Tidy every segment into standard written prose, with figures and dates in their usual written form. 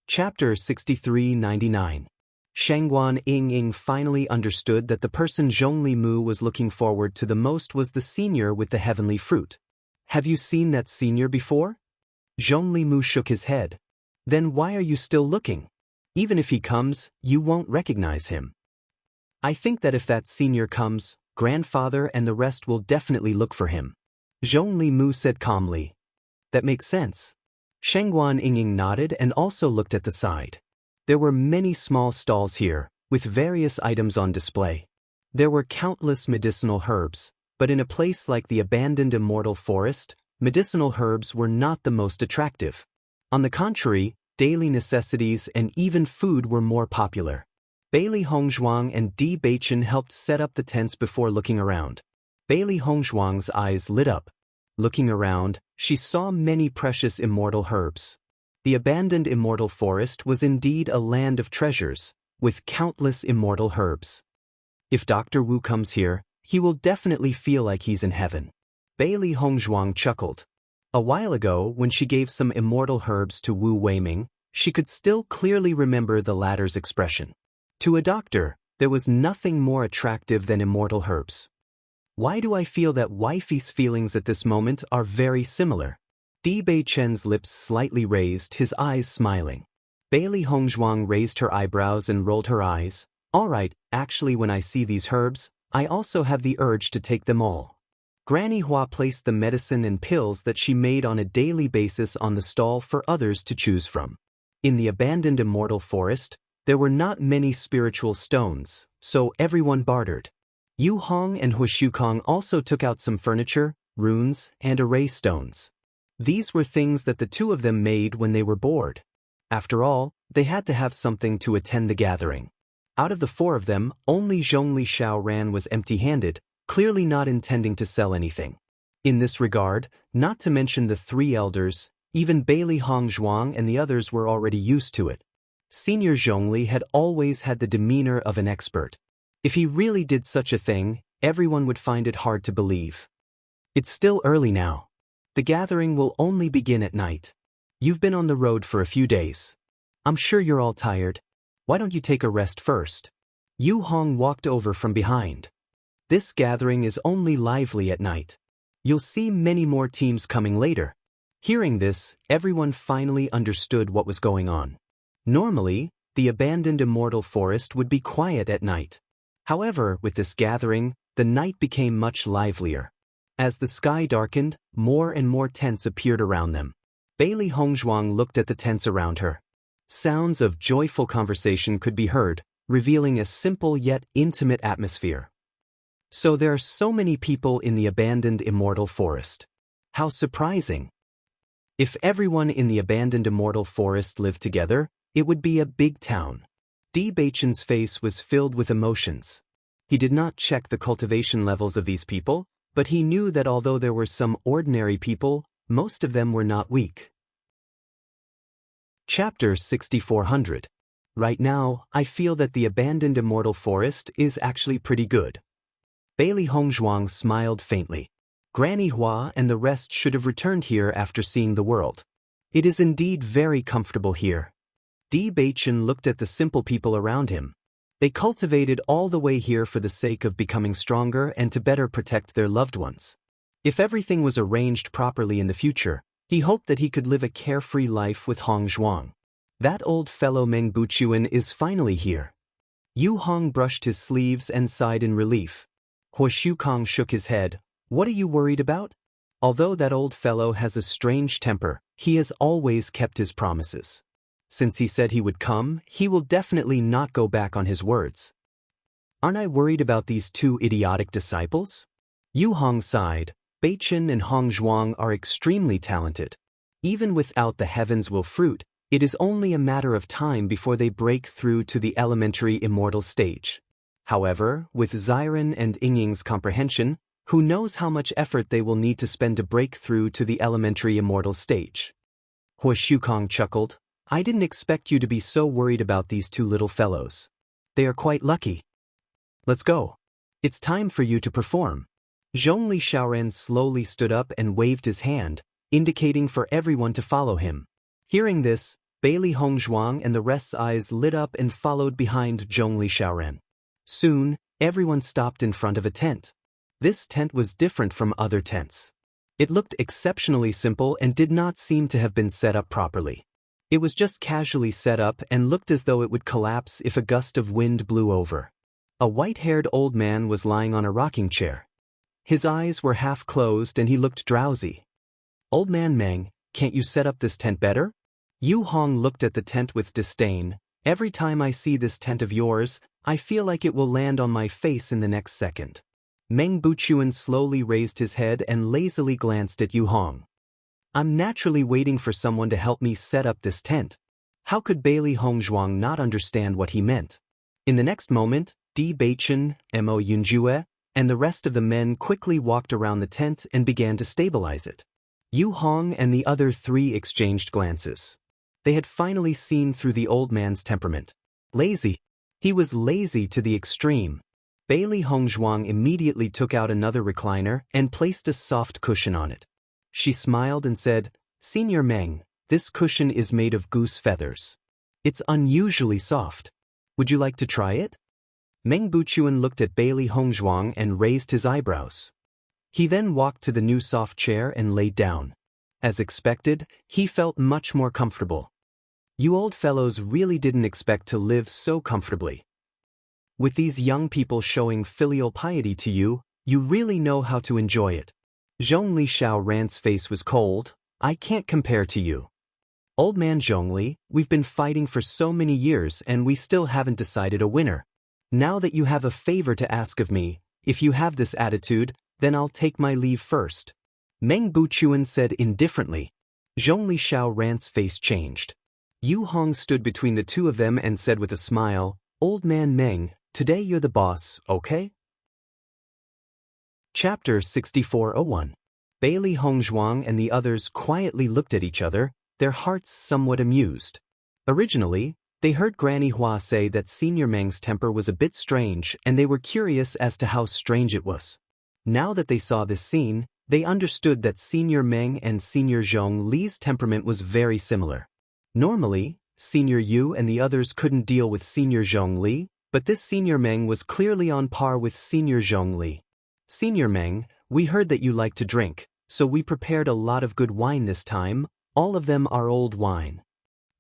Chapter 6399. Shangguan Ying finally understood that the person Zhongli Mu was looking forward to the most was the senior with the heavenly fruit. Have you seen that senior before? Zhongli Mu shook his head. Then why are you still looking? Even if he comes, you won't recognize him. I think that if that senior comes, grandfather and the rest will definitely look for him. Zhongli Mu said calmly. That makes sense. Shangguan Ying nodded and also looked at the side. There were many small stalls here, with various items on display. There were countless medicinal herbs, but in a place like the abandoned immortal forest, medicinal herbs were not the most attractive. On the contrary, daily necessities and even food were more popular. Bailey Hongzhuang and Di Beichen helped set up the tents before looking around. Bailey Hongzhuang's eyes lit up. Looking around, she saw many precious immortal herbs. The abandoned immortal forest was indeed a land of treasures, with countless immortal herbs. If Dr. Wu comes here, he will definitely feel like he's in heaven. Bailey Hongzhuang chuckled. A while ago, when she gave some immortal herbs to Wu Weiming, she could still clearly remember the latter's expression. To a doctor, there was nothing more attractive than immortal herbs. Why do I feel that wifey's feelings at this moment are very similar? Di Beichen's lips slightly raised, his eyes smiling. Bailey Hongzhuang raised her eyebrows and rolled her eyes. All right, actually when I see these herbs, I also have the urge to take them all. Granny Hua placed the medicine and pills that she made on a daily basis on the stall for others to choose from. In the abandoned immortal forest, there were not many spiritual stones, so everyone bartered. Yu Hong and Hu Shukong also took out some furniture, runes, and array stones. These were things that the two of them made when they were bored. After all, they had to have something to attend the gathering. Out of the four of them, only Zhongli Xiaoran was empty-handed, clearly not intending to sell anything. In this regard, not to mention the three elders, even Bailey Hongzhuang and the others were already used to it. Senior Zhongli had always had the demeanor of an expert. If he really did such a thing, everyone would find it hard to believe. It's still early now. The gathering will only begin at night. You've been on the road for a few days. I'm sure you're all tired. Why don't you take a rest first? Yu Hong walked over from behind. This gathering is only lively at night. You'll see many more teams coming later. Hearing this, everyone finally understood what was going on. Normally, the abandoned immortal forest would be quiet at night. However, with this gathering, the night became much livelier. As the sky darkened, more and more tents appeared around them. Bailey Hongzhuang looked at the tents around her. Sounds of joyful conversation could be heard, revealing a simple yet intimate atmosphere. So there are so many people in the abandoned immortal forest. How surprising! If everyone in the abandoned immortal forest lived together, it would be a big town. Di Beichen's face was filled with emotions. He did not check the cultivation levels of these people, but he knew that although there were some ordinary people, most of them were not weak. Chapter 6400. Right now, I feel that the abandoned immortal forest is actually pretty good. Bailey Hongzhuang smiled faintly. Granny Hua and the rest should have returned here after seeing the world. It is indeed very comfortable here. Di Beichen looked at the simple people around him. They cultivated all the way here for the sake of becoming stronger and to better protect their loved ones. If everything was arranged properly in the future, he hoped that he could live a carefree life with Hongzhuang. That old fellow Meng Buchuan is finally here. Yu Hong brushed his sleeves and sighed in relief. Hu Shukong shook his head. What are you worried about? Although that old fellow has a strange temper, he has always kept his promises. Since he said he would come, he will definitely not go back on his words. Aren't I worried about these two idiotic disciples? Yu Hong sighed. Beichen and Hongzhuang are extremely talented. Even without the heavens will fruit, it is only a matter of time before they break through to the elementary immortal stage. However, with Xiren and Ying's comprehension, who knows how much effort they will need to spend to break through to the elementary immortal stage. Hu Shukong chuckled. I didn't expect you to be so worried about these two little fellows. They are quite lucky. Let's go. It's time for you to perform. Zhongli Xiaoran slowly stood up and waved his hand, indicating for everyone to follow him. Hearing this, Bailey Hongzhuang and the rest's eyes lit up and followed behind Zhongli Xiaoren. Soon, everyone stopped in front of a tent. This tent was different from other tents. It looked exceptionally simple and did not seem to have been set up properly. It was just casually set up and looked as though it would collapse if a gust of wind blew over. A white-haired old man was lying on a rocking chair. His eyes were half closed and he looked drowsy. "Old man Meng, can't you set up this tent better?" Yu Hong looked at the tent with disdain. "Every time I see this tent of yours, I feel like it will land on my face in the next second." Meng Buchuan slowly raised his head and lazily glanced at Yu Hong. "I'm naturally waiting for someone to help me set up this tent." How could Bailey Hongzhuang not understand what he meant? In the next moment, Di Beichen, Mo Yunjue, and the rest of the men quickly walked around the tent and began to stabilize it. Yu Hong and the other three exchanged glances. They had finally seen through the old man's temperament. Lazy. He was lazy to the extreme. Bailey Hongzhuang immediately took out another recliner and placed a soft cushion on it. She smiled and said, "Senior Meng, this cushion is made of goose feathers. It's unusually soft. Would you like to try it?" Meng Buchuan looked at Bailey Hongzhuang and raised his eyebrows. He then walked to the new soft chair and laid down. As expected, he felt much more comfortable. "You old fellows really didn't expect to live so comfortably. With these young people showing filial piety to you, you really know how to enjoy it." Zhongli Xiaoran's face was cold. "I can't compare to you. Old man Zhongli, we've been fighting for so many years and we still haven't decided a winner. Now that you have a favor to ask of me, if you have this attitude, then I'll take my leave first." Meng Buchuan said indifferently. Zhongli Xiaoran's face changed. Yu Hong stood between the two of them and said with a smile, "Old man Meng, today you're the boss, okay?" Chapter 6401. Bailey Hongzhuang and the others quietly looked at each other, their hearts somewhat amused. Originally, they heard Granny Hua say that Senior Meng's temper was a bit strange and they were curious as to how strange it was. Now that they saw this scene, they understood that Senior Meng and Senior Zhong Li's temperament was very similar. Normally, Senior Yu and the others couldn't deal with Senior Zhong Li, but this Senior Meng was clearly on par with Senior Zhong Li. "Senior Meng, we heard that you like to drink, so we prepared a lot of good wine this time, all of them are old wine."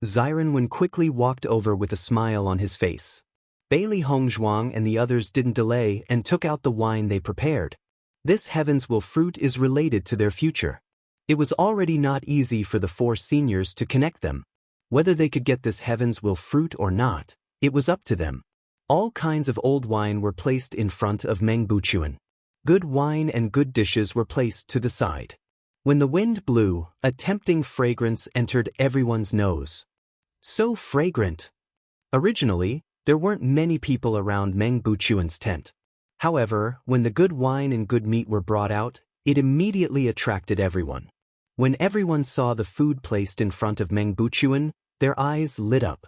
Ziren quickly walked over with a smile on his face. Bailey Hongzhuang and the others didn't delay and took out the wine they prepared. This Heaven's Will fruit is related to their future. It was already not easy for the four seniors to connect them. Whether they could get this Heaven's Will fruit or not, it was up to them. All kinds of old wine were placed in front of Meng Buchuan. Good wine and good dishes were placed to the side. When the wind blew, a tempting fragrance entered everyone's nose. So fragrant! Originally, there weren't many people around Meng Buchuan's tent. However, when the good wine and good meat were brought out, it immediately attracted everyone. When everyone saw the food placed in front of Meng Buchuan, their eyes lit up.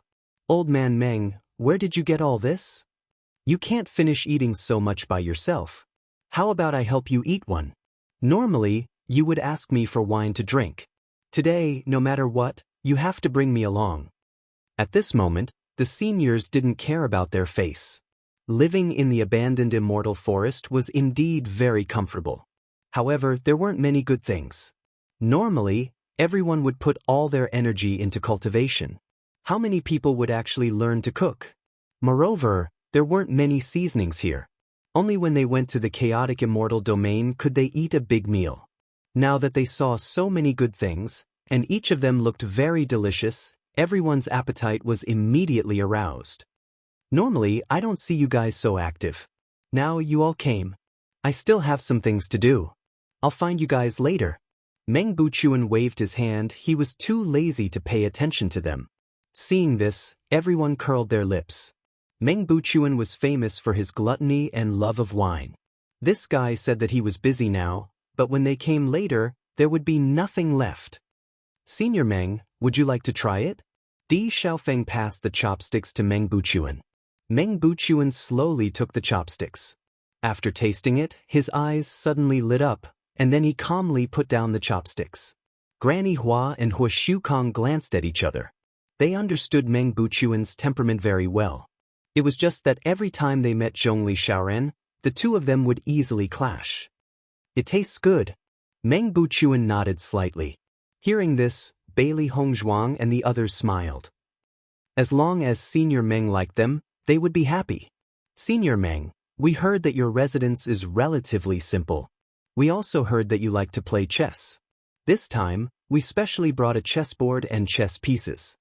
"Old man Meng, where did you get all this? You can't finish eating so much by yourself. How about I help you eat one? Normally, you would ask me for wine to drink. Today, no matter what, you have to bring me along." At this moment, the seniors didn't care about their face. Living in the abandoned immortal forest was indeed very comfortable. However, there weren't many good things. Normally, everyone would put all their energy into cultivation. How many people would actually learn to cook? Moreover, there weren't many seasonings here. Only when they went to the chaotic immortal domain could they eat a big meal. Now that they saw so many good things, and each of them looked very delicious, everyone's appetite was immediately aroused. "Normally, I don't see you guys so active. Now you all came. I still have some things to do. I'll find you guys later." Meng Buchuan waved his hand. He was too lazy to pay attention to them. Seeing this, everyone curled their lips. Meng Buchuan was famous for his gluttony and love of wine. This guy said that he was busy now, but when they came later, there would be nothing left. "Senior Meng, would you like to try it?" Di Xiaofeng passed the chopsticks to Meng Buchuan. Meng Buchuan slowly took the chopsticks. After tasting it, his eyes suddenly lit up, and then he calmly put down the chopsticks. Granny Hua and Hua Shukong glanced at each other. They understood Meng Buchuan's temperament very well. It was just that every time they met Zhongli Xiaoren, the two of them would easily clash. It tastes good. Meng Buchuan nodded slightly. Hearing this, Bailey Hongzhuang and the others smiled. As long as Senior Meng liked them, they would be happy. Senior Meng, we heard that your residence is relatively simple. We also heard that you like to play chess. This time, we specially brought a chessboard and chess pieces.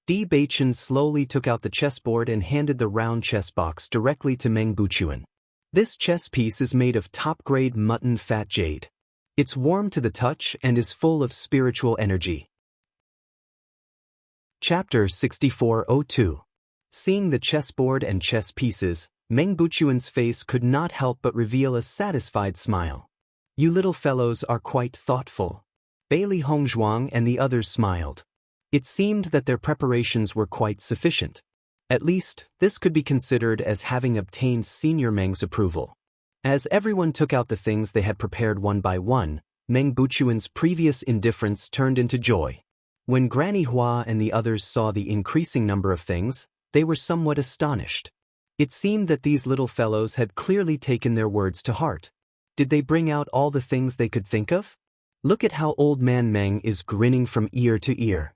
Bewitching slowly took out the chessboard and handed the round chess box directly to Meng Buchuan. This chess piece is made of top-grade mutton fat jade. It's warm to the touch and is full of spiritual energy. Chapter 6402. Seeing the chessboard and chess pieces, Meng Buchuan's face could not help but reveal a satisfied smile. You little fellows are quite thoughtful. Bailey Hongzhuang and the others smiled. It seemed that their preparations were quite sufficient. At least, this could be considered as having obtained Senior Meng's approval. As everyone took out the things they had prepared one by one, Meng Buchuan's previous indifference turned into joy. When Granny Hua and the others saw the increasing number of things, they were somewhat astonished. It seemed that these little fellows had clearly taken their words to heart. Did they bring out all the things they could think of? Look at how Old Man Meng is grinning from ear to ear.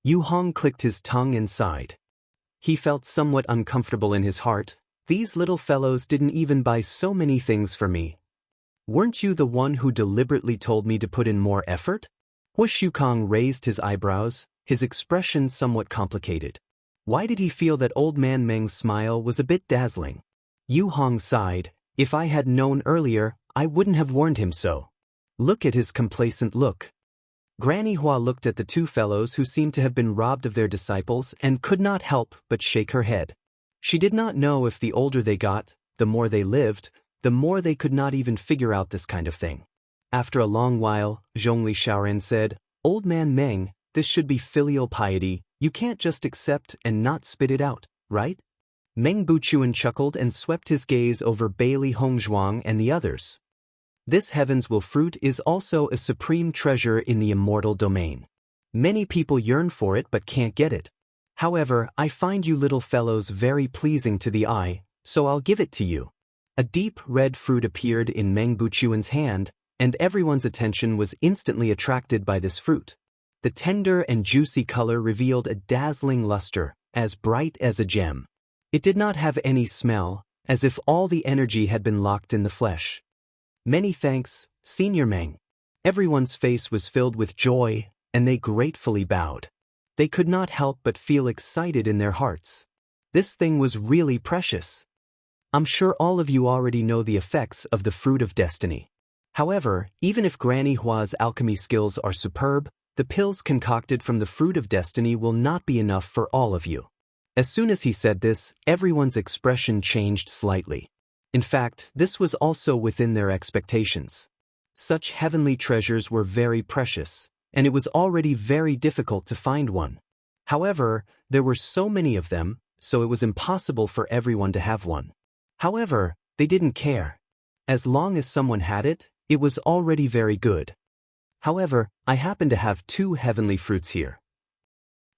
Yu Hong clicked his tongue and sighed. He felt somewhat uncomfortable in his heart. These little fellows didn't even buy so many things for me. Weren't you the one who deliberately told me to put in more effort? Hu Shukong raised his eyebrows, his expression somewhat complicated. Why did he feel that Old Man Meng's smile was a bit dazzling? Yu Hong sighed. If I had known earlier, I wouldn't have warned him so. Look at his complacent look. Granny Hua looked at the two fellows who seemed to have been robbed of their disciples and could not help but shake her head. She did not know if the older they got, the more they lived, the more they could not even figure out this kind of thing. After a long while, Zhongli Xiaoren said, Old Man Meng, this should be filial piety. You can't just accept and not spit it out, right? Meng Buchuan chuckled and swept his gaze over Bailey Hongzhuang and the others. This heaven's will fruit is also a supreme treasure in the immortal domain. Many people yearn for it but can't get it. However, I find you little fellows very pleasing to the eye, so I'll give it to you. A deep red fruit appeared in Meng Buchuan's hand, and everyone's attention was instantly attracted by this fruit. The tender and juicy color revealed a dazzling luster, as bright as a gem. It did not have any smell, as if all the energy had been locked in the flesh. Many thanks, Senior Meng. Everyone's face was filled with joy, and they gratefully bowed. They could not help but feel excited in their hearts. This thing was really precious. I'm sure all of you already know the effects of the Fruit of Destiny. However, even if Granny Hua's alchemy skills are superb, the pills concocted from the Fruit of Destiny will not be enough for all of you. As soon as he said this, everyone's expression changed slightly. In fact, this was also within their expectations. Such heavenly treasures were very precious, and it was already very difficult to find one. However, there were so many of them, so it was impossible for everyone to have one. However, they didn't care. As long as someone had it, it was already very good. However, I happen to have 2 heavenly fruits here.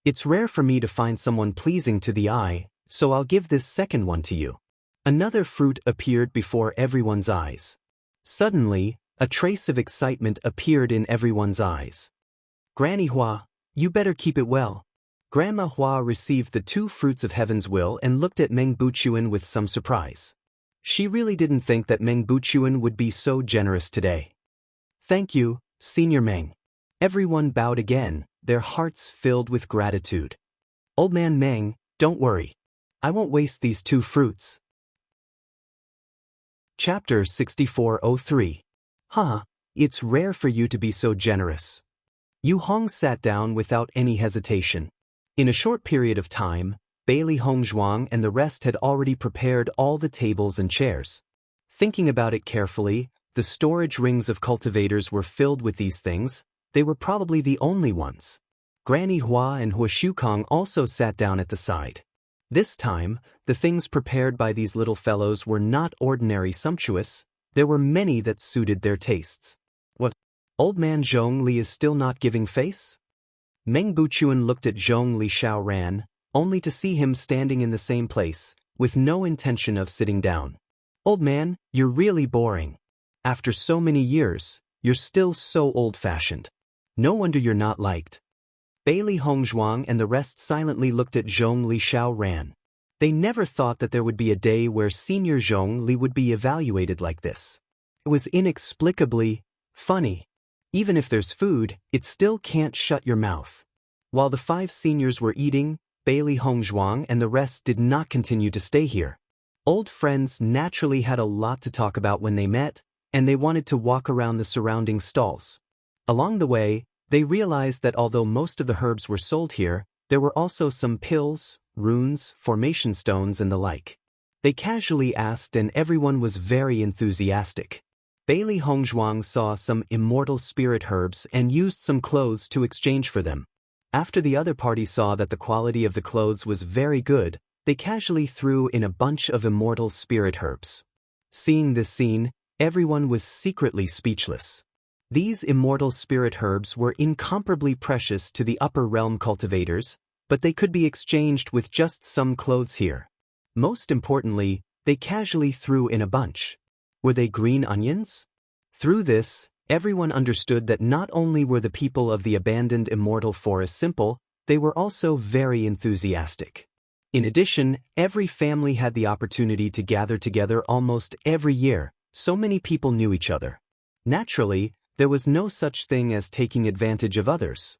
It's rare for me to find someone pleasing to the eye, so I'll give this second one to you. Another fruit appeared before everyone's eyes. Suddenly, a trace of excitement appeared in everyone's eyes. Granny Hua, you better keep it well. Grandma Hua received the 2 fruits of heaven's will and looked at Meng Buchuan with some surprise. She really didn't think that Meng Buchuan would be so generous today. Thank you, Senior Meng. Everyone bowed again, their hearts filled with gratitude. Old Man Meng, don't worry. I won't waste these 2 fruits. Chapter 6403. It's rare for you to be so generous. Yu Hong sat down without any hesitation. In a short period of time, Bailey Hongzhuang and the rest had already prepared all the tables and chairs. Thinking about it carefully, the storage rings of cultivators were filled with these things. They were probably the only ones. Granny Hua and Hu Shukong also sat down at the side. This time, the things prepared by these little fellows were not ordinary sumptuous. There were many that suited their tastes. What? Old Man Zhongli is still not giving face? Meng Buchuan looked at Zhong Li Xiaoran, only to see him standing in the same place, with no intention of sitting down. Old man, you're really boring. After so many years, you're still so old-fashioned. No wonder you're not liked. Bailey Hongzhuang and the rest silently looked at Zhong Li Xiaoran. They never thought that there would be a day where Senior Zhong Li would be evaluated like this. It was inexplicably funny. Even if there's food, it still can't shut your mouth. While the 5 seniors were eating, Bailey Hongzhuang and the rest did not continue to stay here. Old friends naturally had a lot to talk about when they met, and they wanted to walk around the surrounding stalls. Along the way, they realized that although most of the herbs were sold here, there were also some pills, runes, formation stones and the like. They casually asked and everyone was very enthusiastic. Bailey Hongzhuang saw some immortal spirit herbs and used some clothes to exchange for them. After the other party saw that the quality of the clothes was very good, they casually threw in a bunch of immortal spirit herbs. Seeing this scene, everyone was secretly speechless. These immortal spirit herbs were incomparably precious to the upper realm cultivators, but they could be exchanged with just some clothes here. Most importantly, they casually threw in a bunch. Were they green onions? Through this, everyone understood that not only were the people of the abandoned immortal forest simple, they were also very enthusiastic. In addition, every family had the opportunity to gather together almost every year, so many people knew each other. Naturally, there was no such thing as taking advantage of others.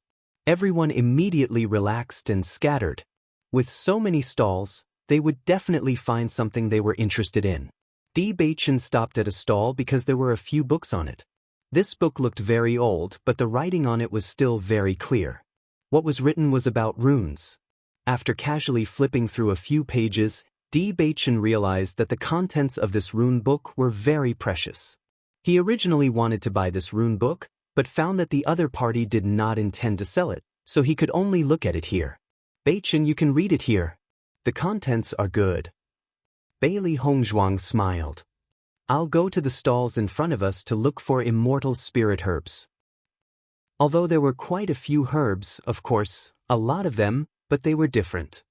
Everyone immediately relaxed and scattered. With so many stalls, they would definitely find something they were interested in. Bewitching stopped at a stall because there were a few books on it. This book looked very old, but the writing on it was still very clear. What was written was about runes. After casually flipping through a few pages, Bewitching realized that the contents of this rune book were very precious. He originally wanted to buy this rune book, but found that the other party did not intend to sell it, so he could only look at it here. Beichin, you can read it here. The contents are good. Bailey Hongzhuang smiled. I'll go to the stalls in front of us to look for immortal spirit herbs. Although there were quite a few herbs, of course, a lot of them, but they were different.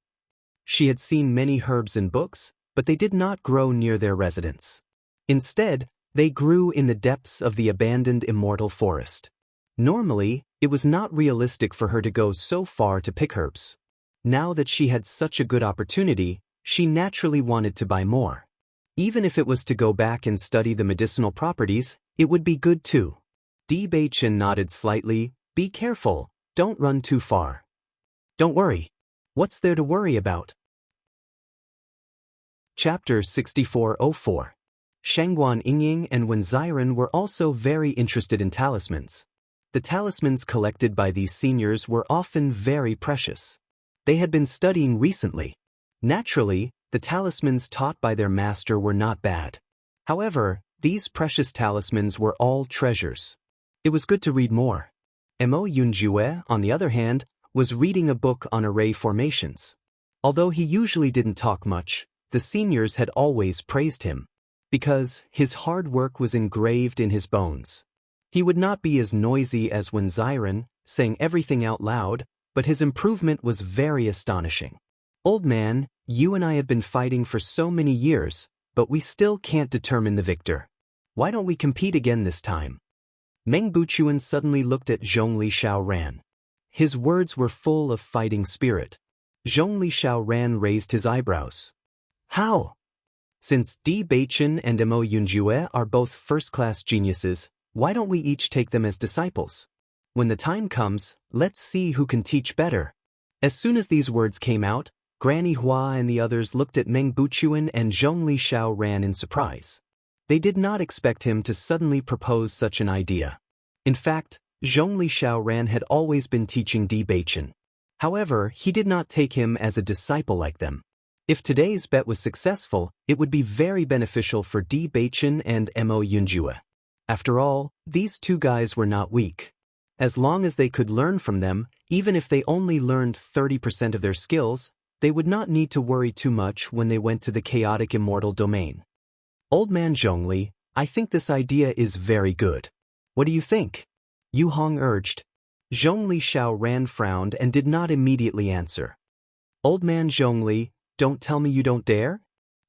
She had seen many herbs in books, but they did not grow near their residence. Instead, they grew in the depths of the abandoned immortal forest. Normally, it was not realistic for her to go so far to pick herbs. Now that she had such a good opportunity, she naturally wanted to buy more. Even if it was to go back and study the medicinal properties, it would be good too. Bewitching nodded slightly. Be careful, don't run too far. Don't worry. What's there to worry about? Chapter 6404. Shangguan Yingying and Wen Ziren were also very interested in talismans. The talismans collected by these seniors were often very precious. They had been studying recently. Naturally, the talismans taught by their master were not bad. However, these precious talismans were all treasures. It was good to read more. Mo Yunjue, on the other hand, was reading a book on array formations. Although he usually didn't talk much, the seniors had always praised him. Because his hard work was engraved in his bones. He would not be as noisy as Wen Ziren, saying everything out loud, but his improvement was very astonishing. Old man, you and I have been fighting for so many years, but we still can't determine the victor. Why don't we compete again this time? Meng Buchuan suddenly looked at Zhong Li Xiaoran. His words were full of fighting spirit. Zhong Li Xiaoran raised his eyebrows. How? Since Bewitching and Mo Yunjue are both first-class geniuses, why don't we each take them as disciples? When the time comes, let's see who can teach better. As soon as these words came out, Granny Hua and the others looked at Meng Buchuan and Zhong Li Xiaoran in surprise. They did not expect him to suddenly propose such an idea. In fact, Zhong Li Xiaoran had always been teaching Bewitching. However, he did not take him as a disciple like them. If today's bet was successful, it would be very beneficial for Bewitching and Mo Yunjue. After all, these two guys were not weak. As long as they could learn from them, even if they only learned 30% of their skills, they would not need to worry too much when they went to the chaotic immortal domain. Old man Zhongli, I think this idea is very good. What do you think? Yu Hong urged. Zhongli Xiaoran frowned and did not immediately answer. Old man Zhongli, don't tell me you don't dare?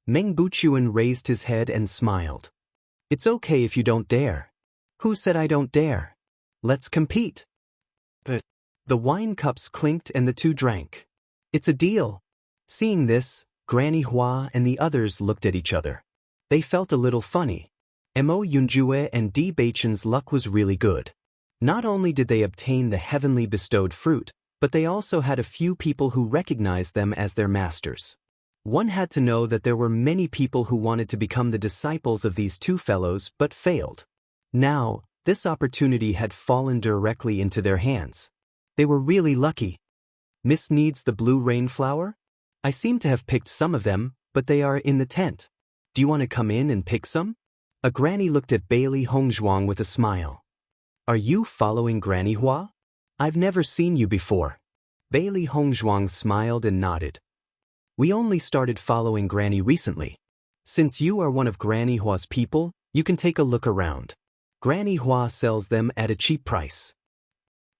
Meng Buchuan raised his head and smiled. It's okay if you don't dare. Who said I don't dare? Let's compete. But the wine cups clinked and the two drank. It's a deal. Seeing this, Granny Hua and the others looked at each other. They felt a little funny. Mo Yunjue and Di Beichen's luck was really good. Not only did they obtain the heavenly bestowed fruit, but they also had a few people who recognized them as their masters. One had to know that there were many people who wanted to become the disciples of these two fellows but failed. Now, this opportunity had fallen directly into their hands. They were really lucky. Miss needs the blue rainflower? I seem to have picked some of them, but they are in the tent. Do you want to come in and pick some? A granny looked at Bailey Hongzhuang with a smile. Are you following Granny Hua? I've never seen you before. Bailey Hongzhuang smiled and nodded. We only started following Granny recently. Since you are one of Granny Hua's people, you can take a look around. Granny Hua sells them at a cheap price.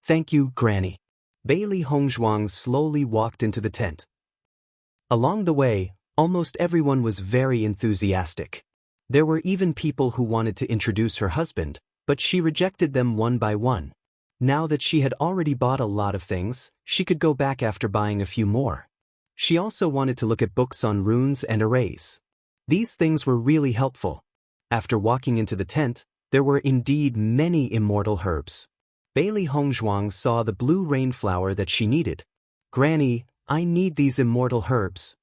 Thank you, Granny. Bailey Hongzhuang slowly walked into the tent. Along the way, almost everyone was very enthusiastic. There were even people who wanted to introduce her husband, but she rejected them one by one. Now that she had already bought a lot of things, she could go back after buying a few more. She also wanted to look at books on runes and arrays. These things were really helpful. After walking into the tent, there were indeed many immortal herbs. Bailey Hongzhuang saw the blue rainflower that she needed. Granny, I need these immortal herbs.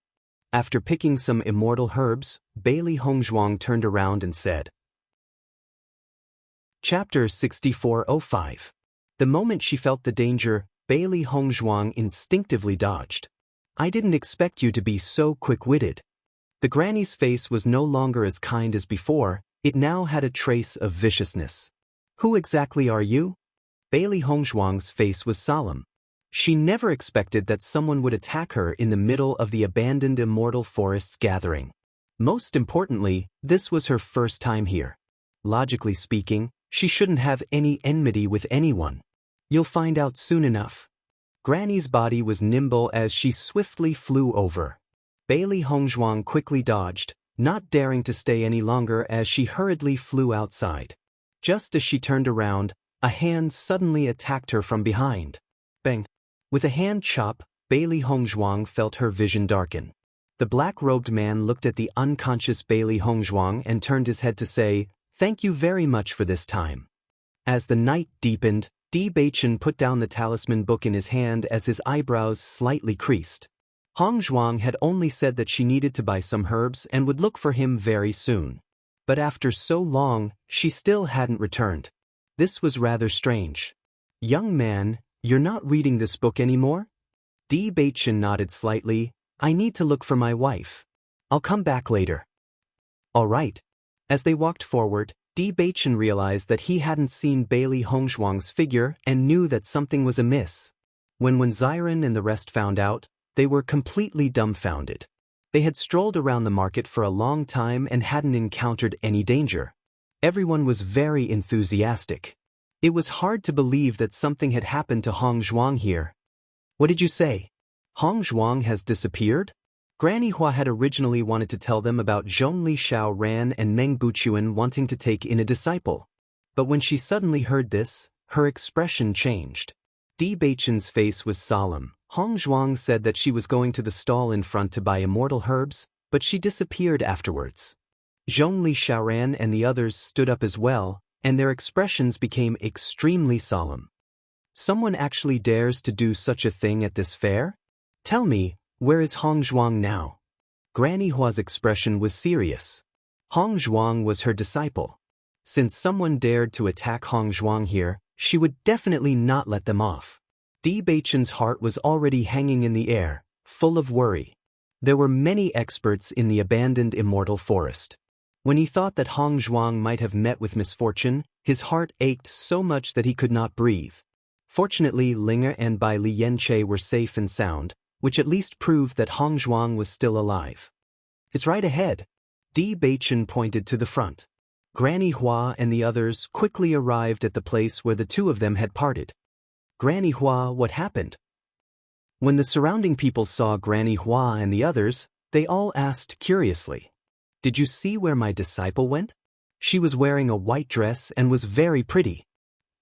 After picking some immortal herbs, Bailey Hongzhuang turned around and said. Chapter 6405. The moment she felt the danger, Bailey Hongzhuang instinctively dodged. I didn't expect you to be so quick-witted. The granny's face was no longer as kind as before, it now had a trace of viciousness. Who exactly are you? Bailey Hongzhuang's face was solemn. She never expected that someone would attack her in the middle of the abandoned immortal forest's gathering. Most importantly, this was her first time here. Logically speaking, she shouldn't have any enmity with anyone. You'll find out soon enough. Granny's body was nimble as she swiftly flew over. Bailey Hongzhuang quickly dodged, not daring to stay any longer as she hurriedly flew outside. Just as she turned around, a hand suddenly attacked her from behind. Bang! With a hand chop, Bailey Hongzhuang felt her vision darken. The black-robed man looked at the unconscious Bailey Hongzhuang and turned his head to say, "Thank you very much for this time." As the night deepened, Di Beichen put down the talisman book in his hand as his eyebrows slightly creased. Hongzhuang had only said that she needed to buy some herbs and would look for him very soon. But after so long, she still hadn't returned. This was rather strange. Young man, you're not reading this book anymore? Di Beichen nodded slightly. I need to look for my wife. I'll come back later. All right. As they walked forward, Di Beichen realized that he hadn't seen Bailey Hongzhuang's figure and knew that something was amiss. When Ziren and the rest found out, they were completely dumbfounded. They had strolled around the market for a long time and hadn't encountered any danger. Everyone was very enthusiastic. It was hard to believe that something had happened to Hongzhuang here. What did you say? Hongzhuang has disappeared? Granny Hua had originally wanted to tell them about Zhongli Xiaoran and Meng Buchuan wanting to take in a disciple. But when she suddenly heard this, her expression changed. Di Beichen's face was solemn. Hongzhuang said that she was going to the stall in front to buy immortal herbs, but she disappeared afterwards. Zhongli Xiaoran and the others stood up as well, and their expressions became extremely solemn. Someone actually dares to do such a thing at this fair? Tell me, where is Hongzhuang now? Granny Hua's expression was serious. Hongzhuang was her disciple. Since someone dared to attack Hongzhuang here, she would definitely not let them off. Di Beichen's heart was already hanging in the air, full of worry. There were many experts in the abandoned immortal forest. When he thought that Hongzhuang might have met with misfortune, his heart ached so much that he could not breathe. Fortunately, Linger and Bai Lianche were safe and sound, which at least proved that Hongzhuang was still alive. It's right ahead. Di Beichen pointed to the front. Granny Hua and the others quickly arrived at the place where the two of them had parted. Granny Hua, what happened? When the surrounding people saw Granny Hua and the others, they all asked curiously, "Did you see where my disciple went? She was wearing a white dress and was very pretty."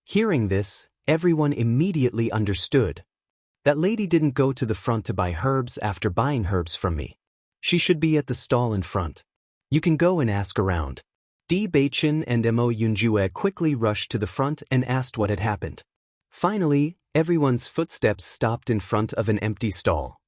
Hearing this, everyone immediately understood. That lady didn't go to the front to buy herbs after buying herbs from me. She should be at the stall in front. You can go and ask around. Bewitching and Mo Yunjue quickly rushed to the front and asked what had happened. Finally, everyone's footsteps stopped in front of an empty stall.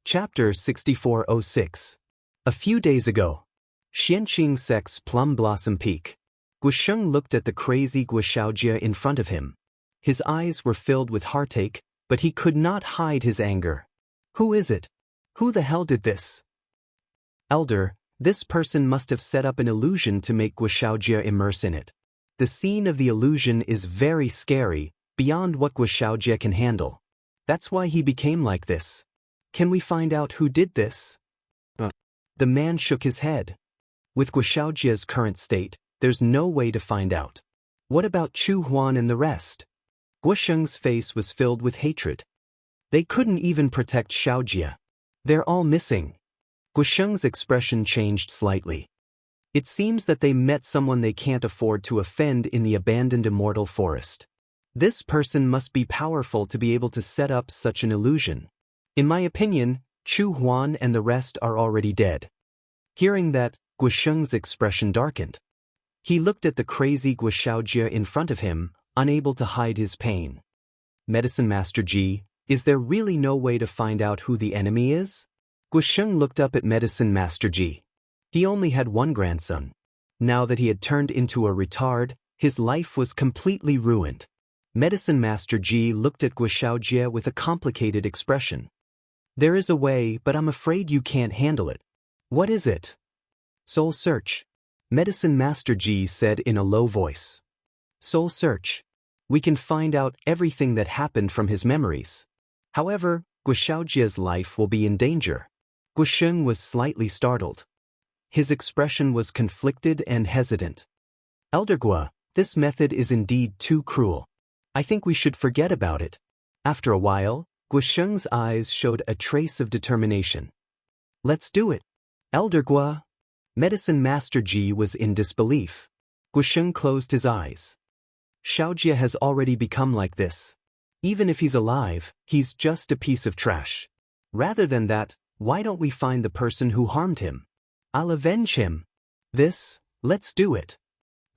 Chapter 6406. A few days ago. Xianqing Sec's Plum Blossom Peak. Guisheng looked at the crazy Guishaojia in front of him. His eyes were filled with heartache, but he could not hide his anger. Who is it? Who the hell did this? Elder, this person must have set up an illusion to make Guishaojia immerse in it. The scene of the illusion is very scary, beyond what Guishaojia can handle. That's why he became like this. Can we find out who did this? The man shook his head. With Guishaojia's current state, there's no way to find out. What about Chu Huan and the rest? Guisheng's face was filled with hatred. They couldn't even protect Xiaojia. They're all missing. Guisheng's expression changed slightly. It seems that they met someone they can't afford to offend in the abandoned immortal forest. This person must be powerful to be able to set up such an illusion. In my opinion, Chu Huan and the rest are already dead. Hearing that, Guisheng's expression darkened. He looked at the crazy Guishaojia in front of him, unable to hide his pain. Medicine Master Ji, is there really no way to find out who the enemy is? Guisheng looked up at Medicine Master Ji. He only had one grandson. Now that he had turned into a retard, his life was completely ruined. Medicine Master Ji looked at Guishaojia with a complicated expression. There is a way, but I'm afraid you can't handle it. What is it? Soul Search. Medicine Master Ji said in a low voice. Soul Search. We can find out everything that happened from his memories. However, Guishaojia's life will be in danger. Guisheng was slightly startled. His expression was conflicted and hesitant. Elder Gua, this method is indeed too cruel. I think we should forget about it. After a while, Guisheng's eyes showed a trace of determination. Let's do it. Elder Gua. Medicine Master Ji was in disbelief. Guisheng closed his eyes. Xiaojia has already become like this. Even if he's alive, he's just a piece of trash. Rather than that, why don't we find the person who harmed him? I'll avenge him. Let's do it.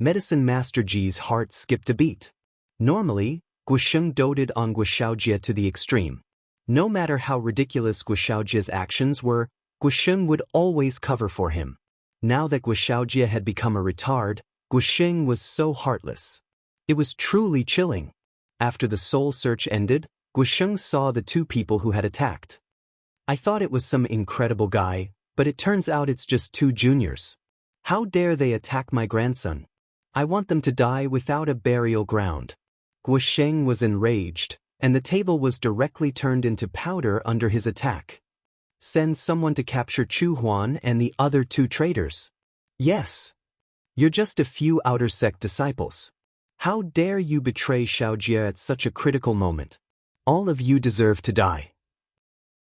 Medicine Master Ji's heart skipped a beat. Normally, Guisheng doted on Guishaojia to the extreme. No matter how ridiculous Guishaojia's actions were, Guisheng would always cover for him. Now that Guishaojia had become a retard, Guisheng was so heartless. It was truly chilling. After the soul search ended, Guisheng saw the two people who had attacked. I thought it was some incredible guy, but it turns out it's just two juniors. How dare they attack my grandson? I want them to die without a burial ground. Guisheng was enraged, and the table was directly turned into powder under his attack. Send someone to capture Chu Huan and the other two traitors. Yes. You're just a few outer sect disciples. How dare you betray Xiaojia at such a critical moment? All of you deserve to die.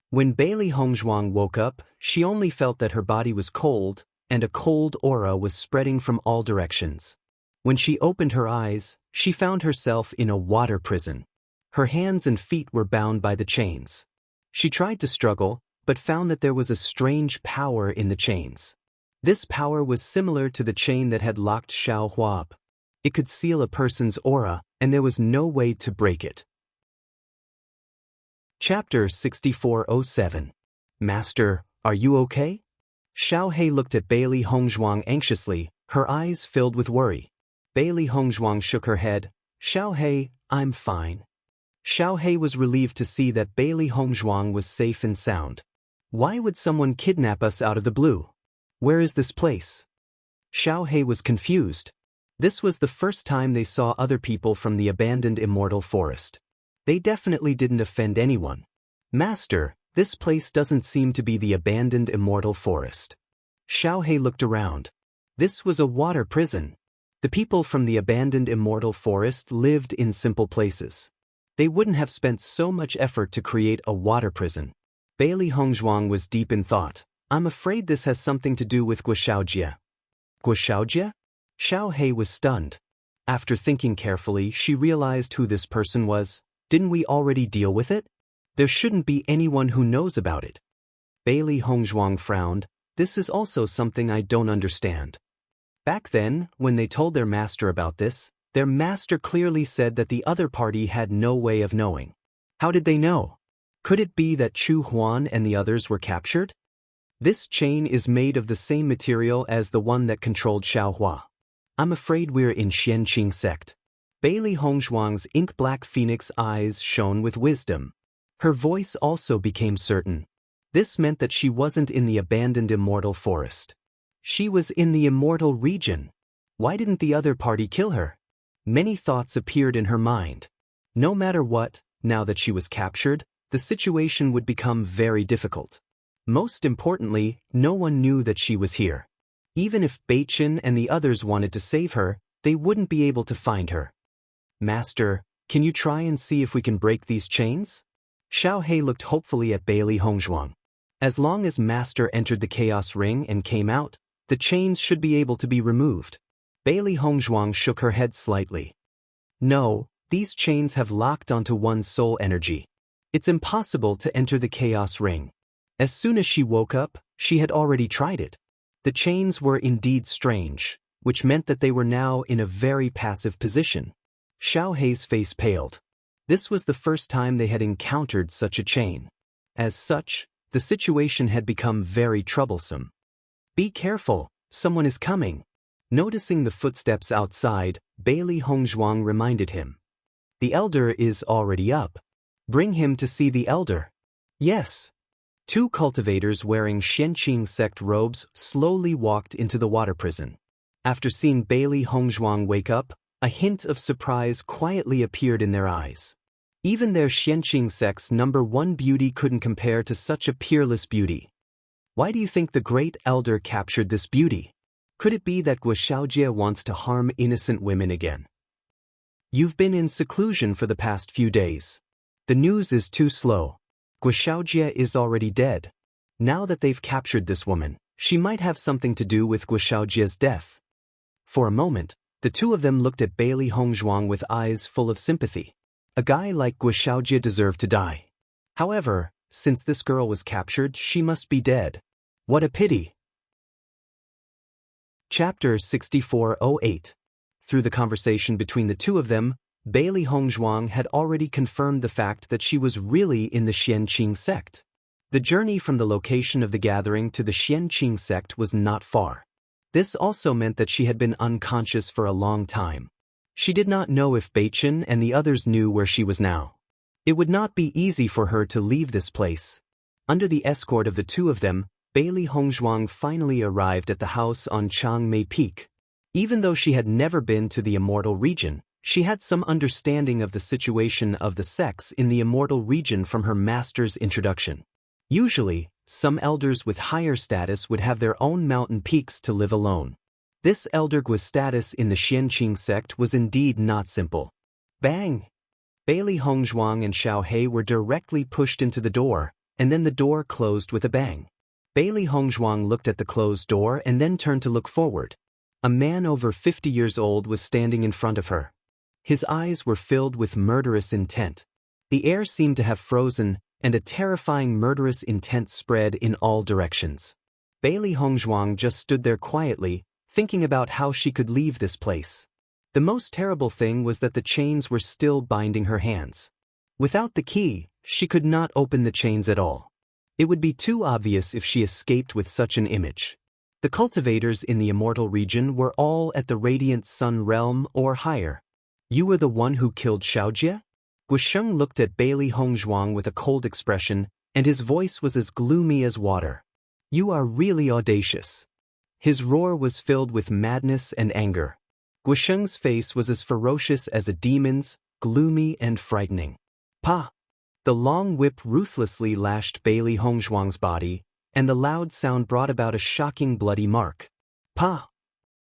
When Bailey Hongzhuang woke up, she only felt that her body was cold, and a cold aura was spreading from all directions. When she opened her eyes, she found herself in a water prison. Her hands and feet were bound by the chains. She tried to struggle, but found that there was a strange power in the chains. This power was similar to the chain that had locked Xiao Hua up. It could seal a person's aura, and there was no way to break it. Chapter 6407. Master, are you okay? Xiao He looked at Bailey Hongzhuang anxiously, her eyes filled with worry. Bailey Hongzhuang shook her head. Xiao He, I'm fine. Xiao He was relieved to see that Bailey Hongzhuang was safe and sound. Why would someone kidnap us out of the blue? Where is this place? Xiao He was confused. This was the first time they saw other people from the abandoned immortal forest. They definitely didn't offend anyone. Master, this place doesn't seem to be the abandoned immortal forest. Xiao He looked around. This was a water prison. The people from the abandoned immortal forest lived in simple places. They wouldn't have spent so much effort to create a water prison. Bailey Hongzhuang was deep in thought. I'm afraid this has something to do with Guoshaojie. Guoshaojie? Xiao He was stunned. After thinking carefully, she realized who this person was. Didn't we already deal with it? There shouldn't be anyone who knows about it. Bailey Hongzhuang frowned. This is also something I don't understand. Back then, when they told their master about this, their master clearly said that the other party had no way of knowing. How did they know? Could it be that Chu Huan and the others were captured? This chain is made of the same material as the one that controlled Xiaohua. I'm afraid we're in Xianqing sect. Bailey Hongzhuang's ink-black phoenix eyes shone with wisdom. Her voice also became certain. This meant that she wasn't in the abandoned immortal forest. She was in the immortal region. Why didn't the other party kill her? Many thoughts appeared in her mind. No matter what, now that she was captured, the situation would become very difficult. Most importantly, no one knew that she was here. Even if Bewitching and the others wanted to save her, they wouldn't be able to find her. Master, can you try and see if we can break these chains? Xiao He looked hopefully at Bailey Hongzhuang. As long as Master entered the Chaos Ring and came out, the chains should be able to be removed. Bailey Hongzhuang shook her head slightly. No, these chains have locked onto one's soul energy. It's impossible to enter the Chaos Ring. As soon as she woke up, she had already tried it. The chains were indeed strange, which meant that they were now in a very passive position. Xiao He's face paled. This was the first time they had encountered such a chain. As such, the situation had become very troublesome. Be careful, someone is coming. Noticing the footsteps outside, Bailey Hongzhuang reminded him. The elder is already up. Bring him to see the elder. Yes. Two cultivators wearing Xianqing sect robes slowly walked into the water prison. After seeing Bailey Hongzhuang wake up, a hint of surprise quietly appeared in their eyes. Even their Xianqing sect's #1 beauty couldn't compare to such a peerless beauty. Why do you think the great elder captured this beauty? Could it be that Guoshaojie wants to harm innocent women again? You've been in seclusion for the past few days. The news is too slow. Guoshaojie is already dead. Now that they've captured this woman, she might have something to do with Guoshaojie's death. For a moment, the two of them looked at Bailey Hongzhuang with eyes full of sympathy. A guy like Guoshaojie deserved to die. However, since this girl was captured, she must be dead. What a pity. Chapter 6408. Through the conversation between the two of them, Bailey Hongzhuang had already confirmed the fact that she was really in the Xianqing sect. The journey from the location of the gathering to the Xianqing sect was not far. This also meant that she had been unconscious for a long time. She did not know if Bewitching and the others knew where she was now. It would not be easy for her to leave this place. Under the escort of the two of them, Bailey Hongzhuang finally arrived at the house on Changmei Peak. Even though she had never been to the immortal region, she had some understanding of the situation of the sects in the immortal region from her master's introduction. Usually, some elders with higher status would have their own mountain peaks to live alone. This elder Gu's status in the Xianqing sect was indeed not simple. Bang! Bailey Hongzhuang and Xiao He were directly pushed into the door, and then the door closed with a bang. Bailey Hongzhuang looked at the closed door and then turned to look forward. A man over 50 years old was standing in front of her. His eyes were filled with murderous intent. The air seemed to have frozen, and a terrifying murderous intent spread in all directions. Bailey Hongzhuang just stood there quietly, thinking about how she could leave this place. The most terrible thing was that the chains were still binding her hands. Without the key, she could not open the chains at all. It would be too obvious if she escaped with such an image. The cultivators in the immortal region were all at the Radiant Sun realm or higher. You were the one who killed Xiaojie? Guisheng looked at Bailey Hongzhuang with a cold expression, and his voice was as gloomy as water. You are really audacious. His roar was filled with madness and anger. Guisheng's face was as ferocious as a demon's, gloomy and frightening. Pa! The long whip ruthlessly lashed Bailey Hongzhuang's body, and the loud sound brought about a shocking bloody mark. Pa!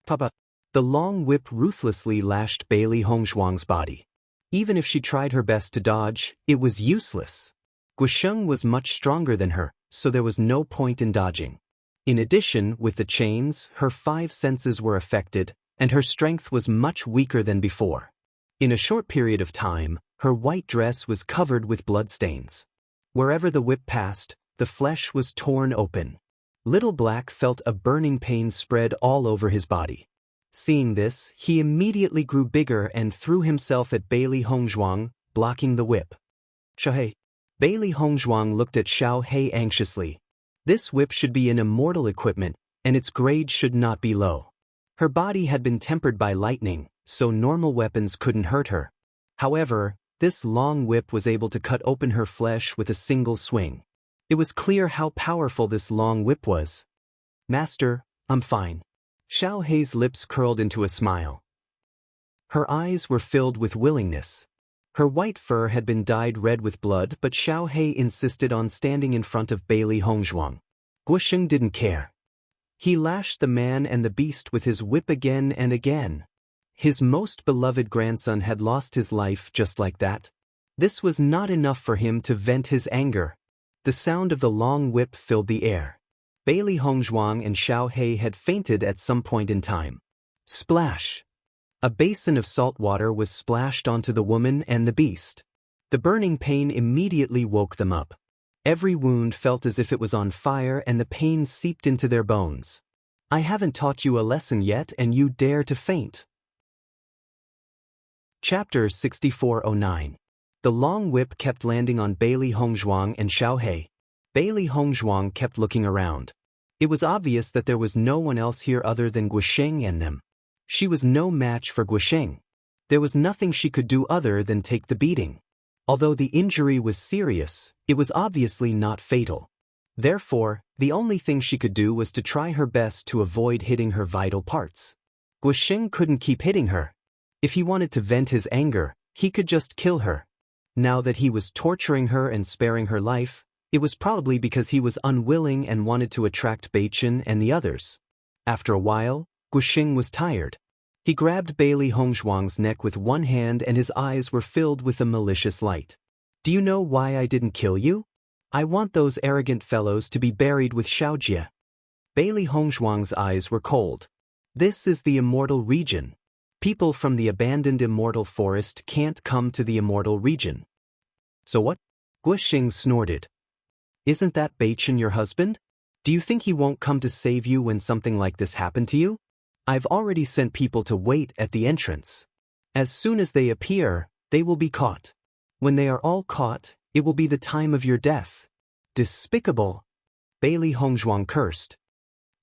Papa! The long whip ruthlessly lashed Bailey Hongzhuang's body. Even if she tried her best to dodge, it was useless. Guisheng was much stronger than her, so there was no point in dodging. In addition, with the chains, her 5 senses were affected, and her strength was much weaker than before. In a short period of time, her white dress was covered with bloodstains. Wherever the whip passed, the flesh was torn open. Little Black felt a burning pain spread all over his body. Seeing this, he immediately grew bigger and threw himself at Bailey Hongzhuang, blocking the whip. Xiaohei. Bailey Hongzhuang looked at Xiaohei anxiously. This whip should be in immortal equipment, and its grade should not be low. Her body had been tempered by lightning, so normal weapons couldn't hurt her. However, this long whip was able to cut open her flesh with a single swing. It was clear how powerful this long whip was. Master, I'm fine. Xiaohei's lips curled into a smile. Her eyes were filled with willingness. Her white fur had been dyed red with blood, but Xiaohei insisted on standing in front of Bailey Hongzhuang. Guisheng didn't care. He lashed the man and the beast with his whip again and again. His most beloved grandson had lost his life just like that. This was not enough for him to vent his anger. The sound of the long whip filled the air. Bailey Hongzhuang and Xiaohei had fainted at some point in time. Splash! A basin of salt water was splashed onto the woman and the beast. The burning pain immediately woke them up. Every wound felt as if it was on fire and the pain seeped into their bones. I haven't taught you a lesson yet and you dare to faint. Chapter 6409. The long whip kept landing on Bailey Hongzhuang and Xiaohei. Bailey Hongzhuang kept looking around. It was obvious that there was no one else here other than Guisheng and them. She was no match for Guisheng. There was nothing she could do other than take the beating. Although the injury was serious, it was obviously not fatal. Therefore, the only thing she could do was to try her best to avoid hitting her vital parts. Guisheng couldn't keep hitting her. If he wanted to vent his anger, he could just kill her. Now that he was torturing her and sparing her life, it was probably because he was unwilling and wanted to attract Bewitching and the others. After a while, Guisheng was tired. He grabbed Bailey Hongzhuang's neck with one hand and his eyes were filled with a malicious light. Do you know why I didn't kill you? I want those arrogant fellows to be buried with Xiaojie. Bailey Hongzhuang's eyes were cold. This is the immortal region. People from the abandoned immortal forest can't come to the immortal region. So what? Guisheng snorted. Isn't that Bewitching your husband? Do you think he won't come to save you when something like this happened to you? I've already sent people to wait at the entrance. As soon as they appear, they will be caught. When they are all caught, it will be the time of your death. Despicable! Bailey Hongzhuang cursed.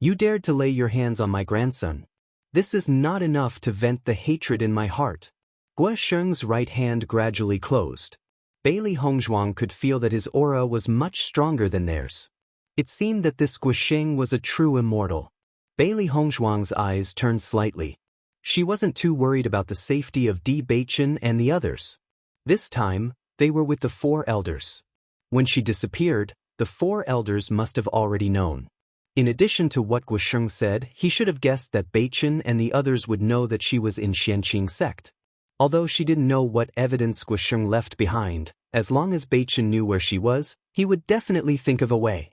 You dared to lay your hands on my grandson. This is not enough to vent the hatred in my heart. Guisheng's right hand gradually closed. Bailey Hongzhuang could feel that his aura was much stronger than theirs. It seemed that this Guisheng was a true immortal. Bailey Hongzhuang's eyes turned slightly. She wasn't too worried about the safety of Bewitching and the others. This time, they were with the 4 elders. When she disappeared, the 4 elders must have already known. In addition to what Guisheng said, he should have guessed that Bewitching and the others would know that she was in Xianqing sect. Although she didn't know what evidence Guisheng left behind, as long as Bewitching knew where she was, he would definitely think of a way.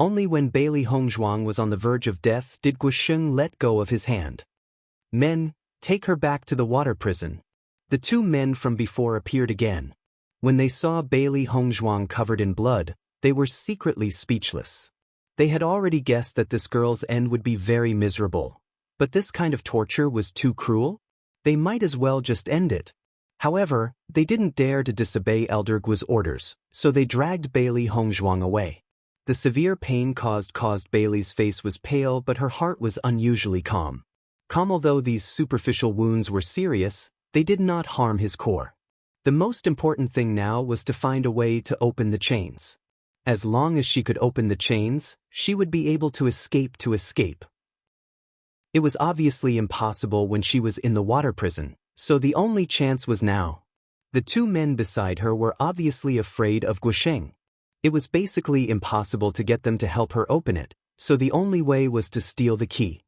Only when Bailey Hongzhuang was on the verge of death did Guisheng let go of his hand. Men, take her back to the water prison. The 2 men from before appeared again. When they saw Bailey Hongzhuang covered in blood, they were secretly speechless. They had already guessed that this girl's end would be very miserable. But this kind of torture was too cruel? They might as well just end it. However, they didn't dare to disobey Elder Gui's orders, so they dragged Bailey Hongzhuang away. The severe pain caused Bailey's face was pale, but her heart was unusually calm. Although these superficial wounds were serious, they did not harm his core. The most important thing now was to find a way to open the chains. As long as she could open the chains, she would be able to escape. It was obviously impossible when she was in the water prison, so the only chance was now. The 2 men beside her were obviously afraid of Guisheng. It was basically impossible to get them to help her open it, so the only way was to steal the key.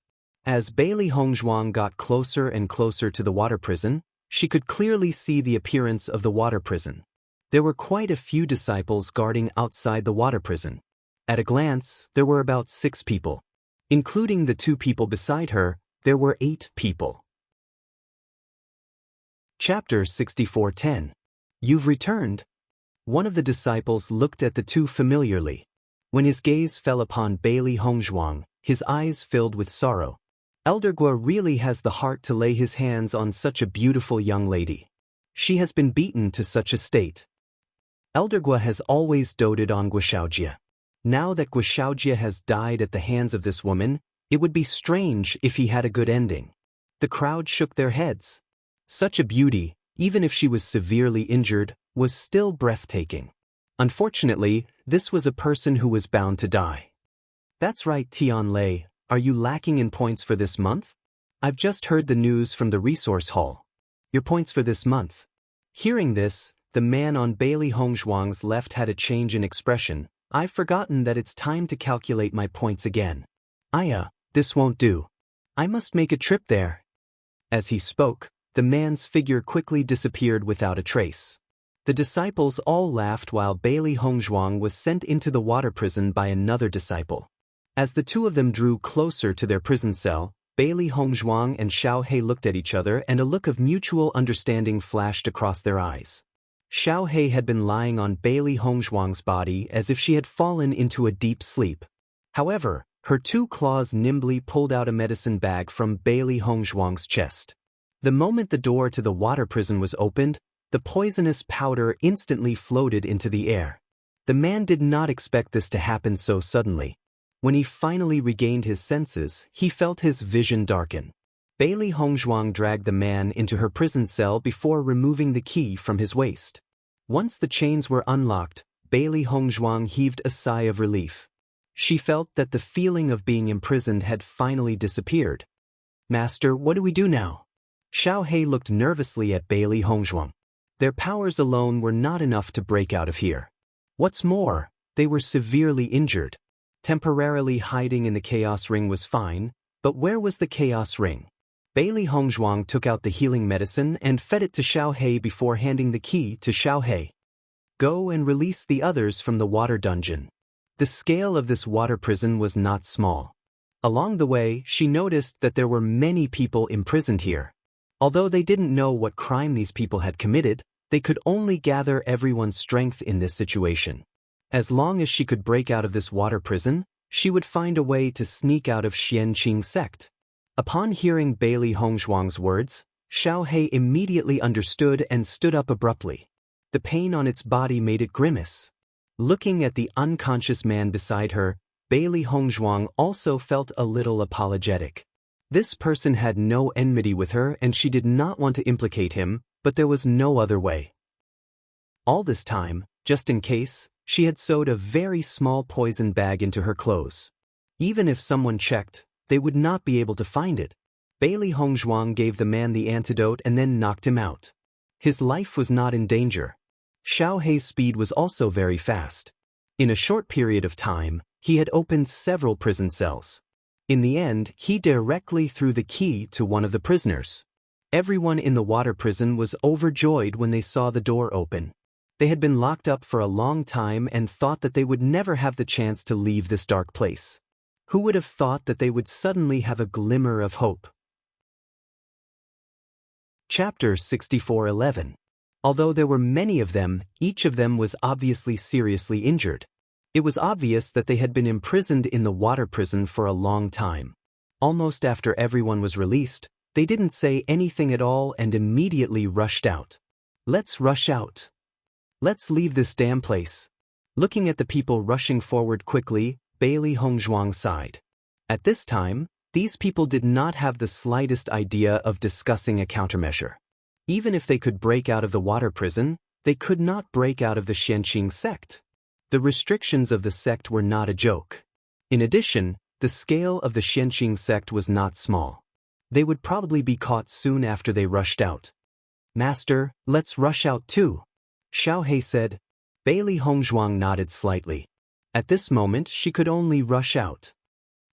As Bailey Hongzhuang got closer and closer to the water prison, she could clearly see the appearance of the water prison. There were quite a few disciples guarding outside the water prison. At a glance, there were about 6 people. Including the 2 people beside her, there were 8 people. Chapter 64:10. You've returned. One of the disciples looked at the 2 familiarly. When his gaze fell upon Bailey Hongzhuang, his eyes filled with sorrow. Elder Gua really has the heart to lay his hands on such a beautiful young lady. She has been beaten to such a state. Elder Gua has always doted on Guashaojia. Now that Guashaojia has died at the hands of this woman, it would be strange if he had a good ending. The crowd shook their heads. Such a beauty, even if she was severely injured, was still breathtaking. Unfortunately, this was a person who was bound to die. That's right, Tian Lei, are you lacking in points for this month? I've just heard the news from the resource hall. Your points for this month. Hearing this, the man on Bailey Hongzhuang's left had a change in expression. I've forgotten that it's time to calculate my points again. This won't do. I must make a trip there. As he spoke, the man's figure quickly disappeared without a trace. The disciples all laughed while Bailey Hongzhuang was sent into the water prison by another disciple. As the 2 of them drew closer to their prison cell, Bailey Hongzhuang and Xiao He looked at each other and a look of mutual understanding flashed across their eyes. Xiao He had been lying on Bailey Hongzhuang's body as if she had fallen into a deep sleep. However, her 2 claws nimbly pulled out a medicine bag from Bailey Hongzhuang's chest. The moment the door to the water prison was opened, the poisonous powder instantly floated into the air. The man did not expect this to happen so suddenly. When he finally regained his senses, he felt his vision darken. Bailey Hongzhuang dragged the man into her prison cell before removing the key from his waist. Once the chains were unlocked, Bailey Hongzhuang heaved a sigh of relief. She felt that the feeling of being imprisoned had finally disappeared. Master, what do we do now? Xiao He looked nervously at Bailey Hongzhuang. Their powers alone were not enough to break out of here. What's more, they were severely injured. Temporarily hiding in the chaos ring was fine, but where was the chaos ring? Bailey Hongzhuang took out the healing medicine and fed it to Xiao He before handing the key to Xiao He. Go and release the others from the water dungeon. The scale of this water prison was not small. Along the way, she noticed that there were many people imprisoned here. Although they didn't know what crime these people had committed, they could only gather everyone's strength in this situation. As long as she could break out of this water prison, she would find a way to sneak out of Xianqing sect. Upon hearing Bailey Hongzhuang's words, Xiao He immediately understood and stood up abruptly. The pain on its body made it grimace. Looking at the unconscious man beside her, Bailey Hongzhuang also felt a little apologetic. This person had no enmity with her and she did not want to implicate him, but there was no other way. All this time, just in case, she had sewed a very small poison bag into her clothes. Even if someone checked, they would not be able to find it. Bailey Hongzhuang gave the man the antidote and then knocked him out. His life was not in danger. Xiao He's speed was also very fast. In a short period of time, he had opened several prison cells. In the end, he directly threw the key to one of the prisoners. Everyone in the water prison was overjoyed when they saw the door open. They had been locked up for a long time and thought that they would never have the chance to leave this dark place. Who would have thought that they would suddenly have a glimmer of hope? Chapter 64:11. Although there were many of them, each of them was obviously seriously injured. It was obvious that they had been imprisoned in the water prison for a long time. Almost after everyone was released, they didn't say anything at all and immediately rushed out. Let's rush out. Let's leave this damn place. Looking at the people rushing forward quickly, Bailey Hongzhuang sighed. At this time, these people did not have the slightest idea of discussing a countermeasure. Even if they could break out of the water prison, they could not break out of the Xianqing sect. The restrictions of the sect were not a joke. In addition, the scale of the Xianqing sect was not small. They would probably be caught soon after they rushed out. Master, let's rush out too. Xiao He said. Bailey Hongzhuang nodded slightly. At this moment she could only rush out.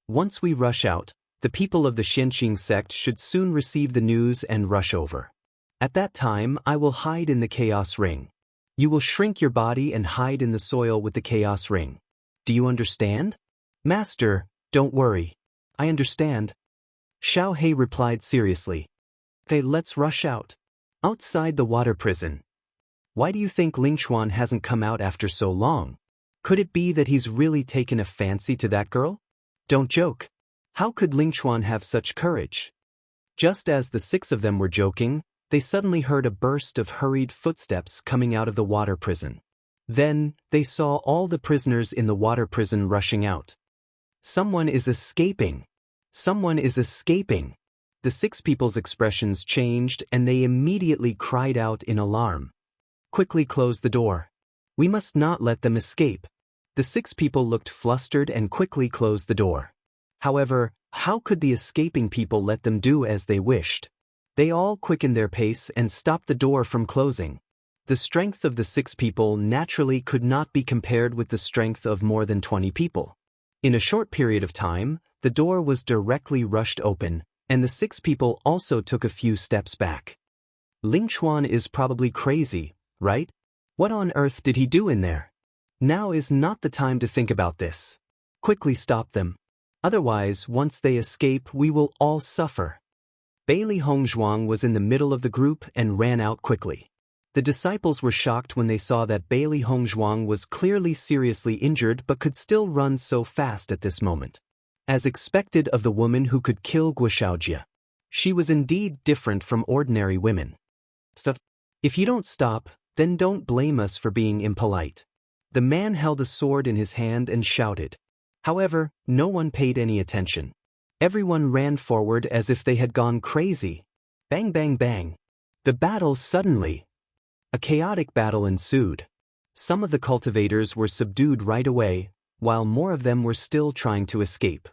Once we rush out, The people of the Xianqing sect should soon receive the news and rush over. At that time, I will hide in the chaos ring. You will shrink your body and hide in the soil with the chaos ring. Do you understand? Master, don't worry. I understand. Xiao He replied seriously. Okay, let's rush out. Outside the water prison. Why do you think Ling Xuan hasn't come out after so long? Could it be that he's really taken a fancy to that girl? Don't joke. How could Ling Xuan have such courage? Just as the 6 of them were joking, they suddenly heard a burst of hurried footsteps coming out of the water prison. Then, they saw all the prisoners in the water prison rushing out. Someone is escaping. Someone is escaping. The 6 people's expressions changed and they immediately cried out in alarm. Quickly close the door. We must not let them escape. The 6 people looked flustered and quickly closed the door. However, how could the escaping people let them do as they wished? They all quickened their pace and stopped the door from closing. The strength of the 6 people naturally could not be compared with the strength of more than 20 people. In a short period of time, the door was directly rushed open, and the 6 people also took a few steps back. Ling Xuan is probably crazy, right? What on earth did he do in there? Now is not the time to think about this. Quickly stop them. Otherwise, once they escape, we will all suffer. Bailey Hongzhuang was in the middle of the group and ran out quickly. The disciples were shocked when they saw that Bailey Hongzhuang was clearly seriously injured but could still run so fast at this moment. As expected of the woman who could kill Guoshaojia. She was indeed different from ordinary women. Stop. If you don't stop, then don't blame us for being impolite. The man held a sword in his hand and shouted. However, no one paid any attention. Everyone ran forward as if they had gone crazy. Bang bang bang. The battle suddenly. A chaotic battle ensued. Some of the cultivators were subdued right away, while more of them were still trying to escape.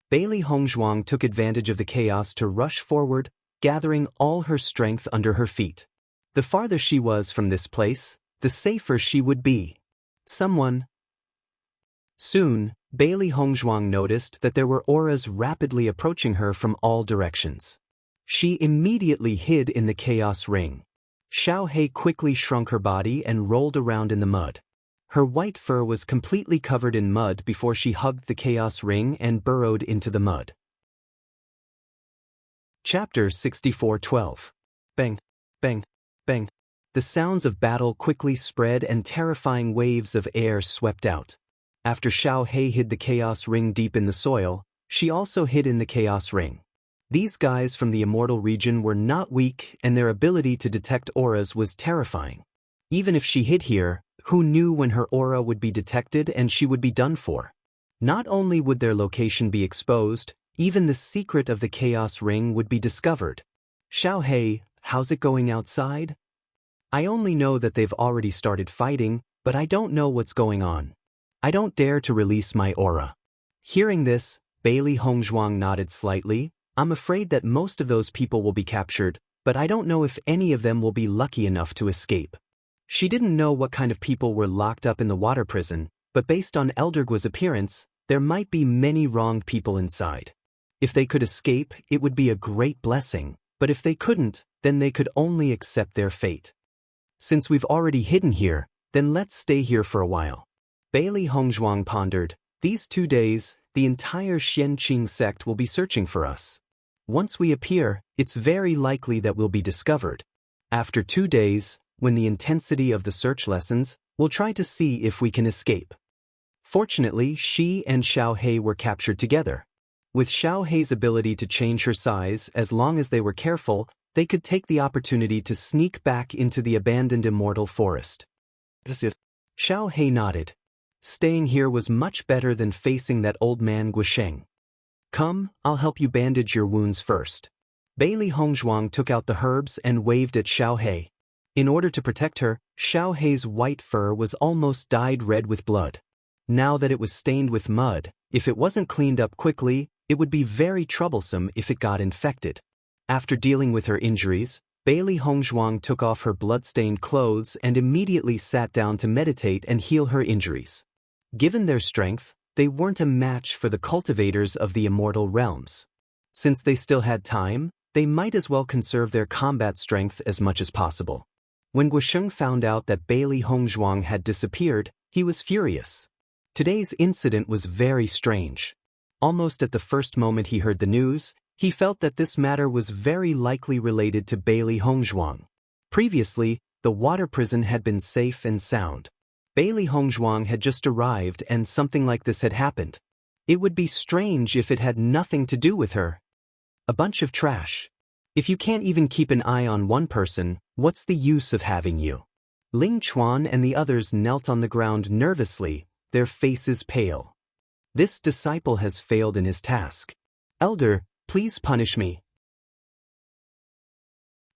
Bailey Hongzhuang took advantage of the chaos to rush forward, gathering all her strength under her feet. The farther she was from this place, the safer she would be. Soon, Bailey Hongzhuang noticed that there were auras rapidly approaching her from all directions. She immediately hid in the chaos ring. Xiao He quickly shrunk her body and rolled around in the mud. Her white fur was completely covered in mud before she hugged the chaos ring and burrowed into the mud. Chapter 64:12. Bang, bang, bang. The sounds of battle quickly spread and terrifying waves of air swept out. After Xiao He hid the chaos ring deep in the soil, she also hid in the chaos ring. These guys from the immortal region were not weak and their ability to detect auras was terrifying. Even if she hid here, who knew when her aura would be detected and she would be done for? Not only would their location be exposed, even the secret of the chaos ring would be discovered. Xiao He, how's it going outside? I only know that they've already started fighting, but I don't know what's going on. I don't dare to release my aura. Hearing this, Bailey Hongzhuang nodded slightly. I'm afraid that most of those people will be captured, but I don't know if any of them will be lucky enough to escape. She didn't know what kind of people were locked up in the water prison, but based on Elder Guo's appearance, there might be many wronged people inside. If they could escape, it would be a great blessing, but if they couldn't, then they could only accept their fate. Since we've already hidden here, then let's stay here for a while. Bailey Hongzhuang pondered, these 2 days, the entire Xianqing sect will be searching for us. Once we appear, it's very likely that we'll be discovered. After 2 days, when the intensity of the search lessens, we'll try to see if we can escape. Fortunately, she and Xiao He were captured together. With Xiao He's ability to change her size, as long as they were careful, they could take the opportunity to sneak back into the abandoned immortal forest. Xiao He nodded. Staying here was much better than facing that old man Guosheng. Come, I'll help you bandage your wounds first. Bailey Hongzhuang took out the herbs and waved at Xiao He. In order to protect her, Xiao He's white fur was almost dyed red with blood. Now that it was stained with mud, if it wasn't cleaned up quickly, it would be very troublesome if it got infected. After dealing with her injuries, Bailey Hongzhuang took off her blood-stained clothes and immediately sat down to meditate and heal her injuries. Given their strength, they weren't a match for the cultivators of the immortal realms. Since they still had time, they might as well conserve their combat strength as much as possible. When Guisheng found out that Bailey Hongzhuang had disappeared, he was furious. Today's incident was very strange. Almost at the first moment he heard the news, he felt that this matter was very likely related to Bailey Hongzhuang. Previously, the water prison had been safe and sound. Bailey Hongzhuang had just arrived and something like this had happened. It would be strange if it had nothing to do with her. A bunch of trash. If you can't even keep an eye on one person, what's the use of having you? Ling Chuan and the others knelt on the ground nervously, their faces pale. This disciple has failed in his task. Elder, please punish me.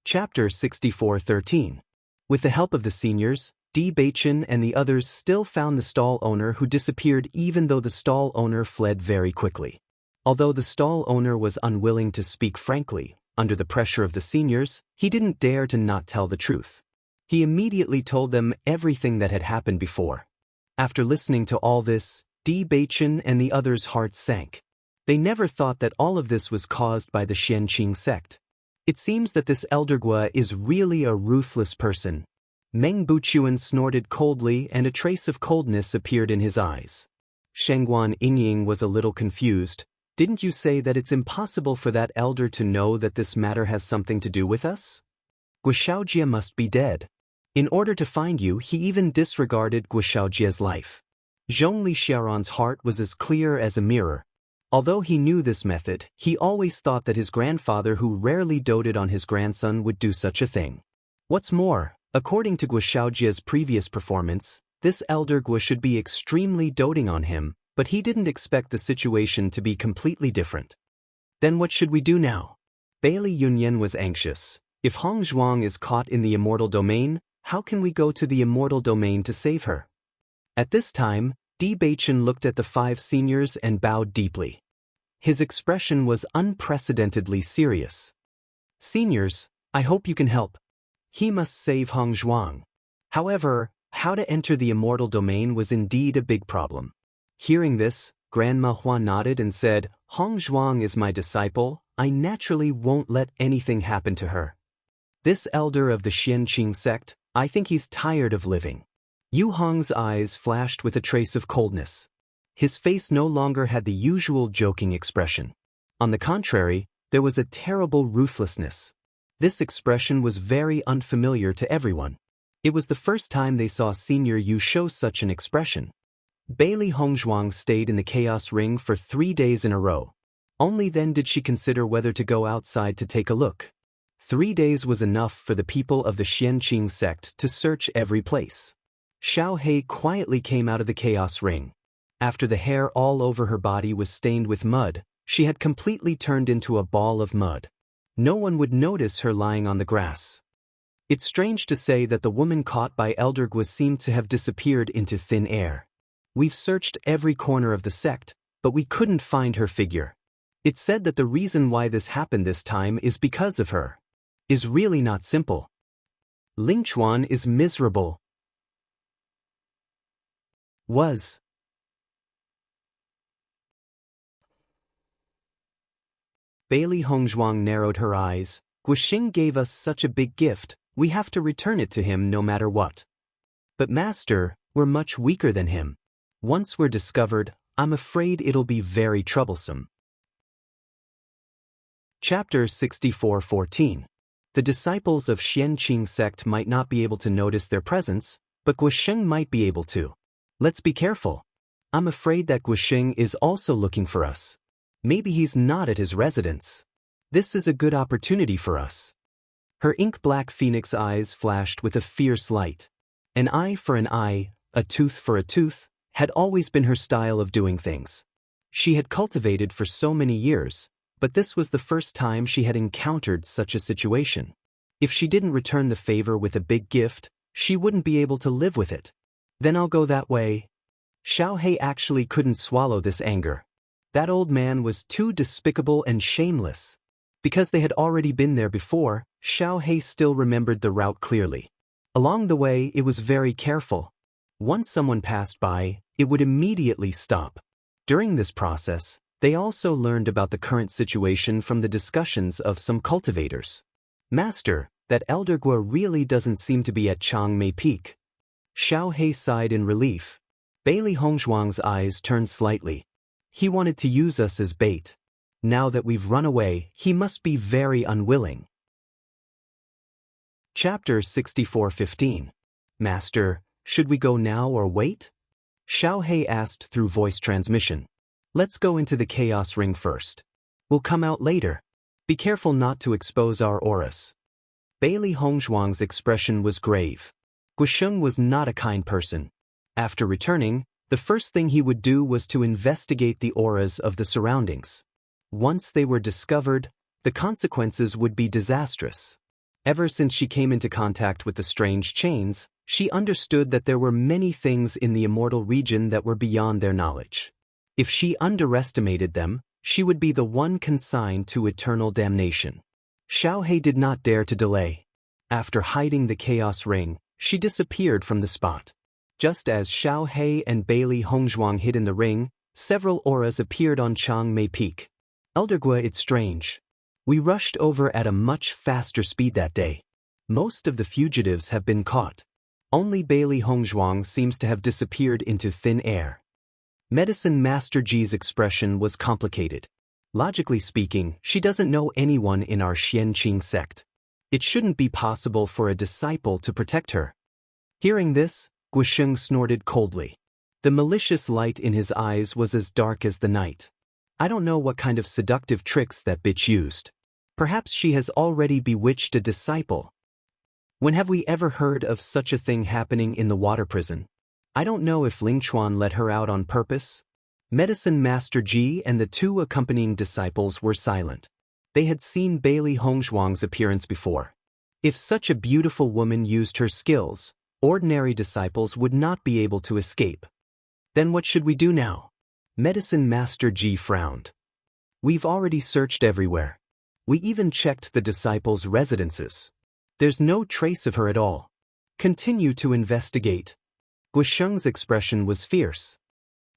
Chapter 64:13. With the help of the seniors, Bewitching and the others still found the stall owner who disappeared even though the stall owner fled very quickly. Although the stall owner was unwilling to speak frankly, under the pressure of the seniors, he didn't dare to not tell the truth. He immediately told them everything that had happened before. After listening to all this, Bewitching and the others' hearts sank. They never thought that all of this was caused by the Xianqing sect. It seems that this Elder Gua is really a ruthless person. Meng Buchuan snorted coldly and a trace of coldness appeared in his eyes. Shengguan Yingying was a little confused. Didn't you say that it's impossible for that elder to know that this matter has something to do with us? Guishaojie must be dead. In order to find you, he even disregarded Guishaojie's life. Zhongli Xiaoran's heart was as clear as a mirror. Although he knew this method, he always thought that his grandfather who rarely doted on his grandson would do such a thing. What's more, according to Guishaojie's previous performance, this elder Gua should be extremely doting on him, but he didn't expect the situation to be completely different. Then what should we do now? Bailey Yunyan was anxious. If Hongzhuang is caught in the immortal domain, how can we go to the immortal domain to save her? At this time, Bewitching looked at the 5 seniors and bowed deeply. His expression was unprecedentedly serious. Seniors, I hope you can help. He must save Hongzhuang. However, how to enter the immortal domain was indeed a big problem. Hearing this, Grandma Hua nodded and said, Hongzhuang is my disciple, I naturally won't let anything happen to her. This elder of the Xianqing sect, I think he's tired of living. Yu Hong's eyes flashed with a trace of coldness. His face no longer had the usual joking expression. On the contrary, there was a terrible ruthlessness. This expression was very unfamiliar to everyone. It was the first time they saw Senior Yu show such an expression. Bailey Hongzhuang stayed in the Chaos Ring for 3 days in a row. Only then did she consider whether to go outside to take a look. 3 days was enough for the people of the Xianqing sect to search every place. Xiao Hei quietly came out of the Chaos Ring. After the hair all over her body was stained with mud, she had completely turned into a ball of mud. No one would notice her lying on the grass. It's strange to say that the woman caught by Elder Gua seemed to have disappeared into thin air. We've searched every corner of the sect, but we couldn't find her figure. It's said that the reason why this happened this time is because of her. Is really not simple. Ling Chuan is miserable. Was. Bailey Hongzhuang narrowed her eyes. Guisheng gave us such a big gift, we have to return it to him no matter what. But Master, we're much weaker than him. Once we're discovered, I'm afraid it'll be very troublesome. Chapter 64:14. The disciples of Xianqing sect might not be able to notice their presence, but Guisheng might be able to. Let's be careful. I'm afraid that Guisheng is also looking for us. Maybe he's not at his residence. This is a good opportunity for us. Her ink-black phoenix eyes flashed with a fierce light. An eye for an eye, a tooth for a tooth, had always been her style of doing things. She had cultivated for so many years, but this was the first time she had encountered such a situation. If she didn't return the favor with a big gift, she wouldn't be able to live with it. Then I'll go that way. Xiao Hei actually couldn't swallow this anger. That old man was too despicable and shameless. Because they had already been there before, Xiao Hei still remembered the route clearly. Along the way, it was very careful. Once someone passed by, it would immediately stop. During this process, they also learned about the current situation from the discussions of some cultivators. Master, that Elder Gua really doesn't seem to be at Changmei Peak. Xiao He sighed in relief. Bailey Hongzhuang's eyes turned slightly. He wanted to use us as bait. Now that we've run away, he must be very unwilling. Chapter 64:15. Master, should we go now or wait? Xiao He asked through voice transmission. Let's go into the chaos ring first. We'll come out later. Be careful not to expose our auras. Bailey Hongzhuang's expression was grave. Guisheng was not a kind person. After returning, the first thing he would do was to investigate the auras of the surroundings. Once they were discovered, the consequences would be disastrous. Ever since she came into contact with the strange chains, she understood that there were many things in the immortal region that were beyond their knowledge. If she underestimated them, she would be the one consigned to eternal damnation. Xiao He did not dare to delay. After hiding the chaos ring, she disappeared from the spot. Just as Xiao He and Bailey Hongzhuang hid in the ring, several auras appeared on Changmei Peak. Elder Gua, it's strange. We rushed over at a much faster speed that day. Most of the fugitives have been caught. Only Bailey Hongzhuang seems to have disappeared into thin air. Medicine Master Ji's expression was complicated. Logically speaking, she doesn't know anyone in our Xianqing sect. It shouldn't be possible for a disciple to protect her. Hearing this, Guisheng snorted coldly. The malicious light in his eyes was as dark as the night. I don't know what kind of seductive tricks that bitch used. Perhaps she has already bewitched a disciple. When have we ever heard of such a thing happening in the water prison? I don't know if Ling Chuan let her out on purpose. Medicine Master Ji and the two accompanying disciples were silent. They had seen Bailey Hongzhuang's appearance before. If such a beautiful woman used her skills, ordinary disciples would not be able to escape. Then what should we do now? Medicine Master Ji frowned. We've already searched everywhere. We even checked the disciples' residences. There's no trace of her at all. Continue to investigate. Guisheng's expression was fierce.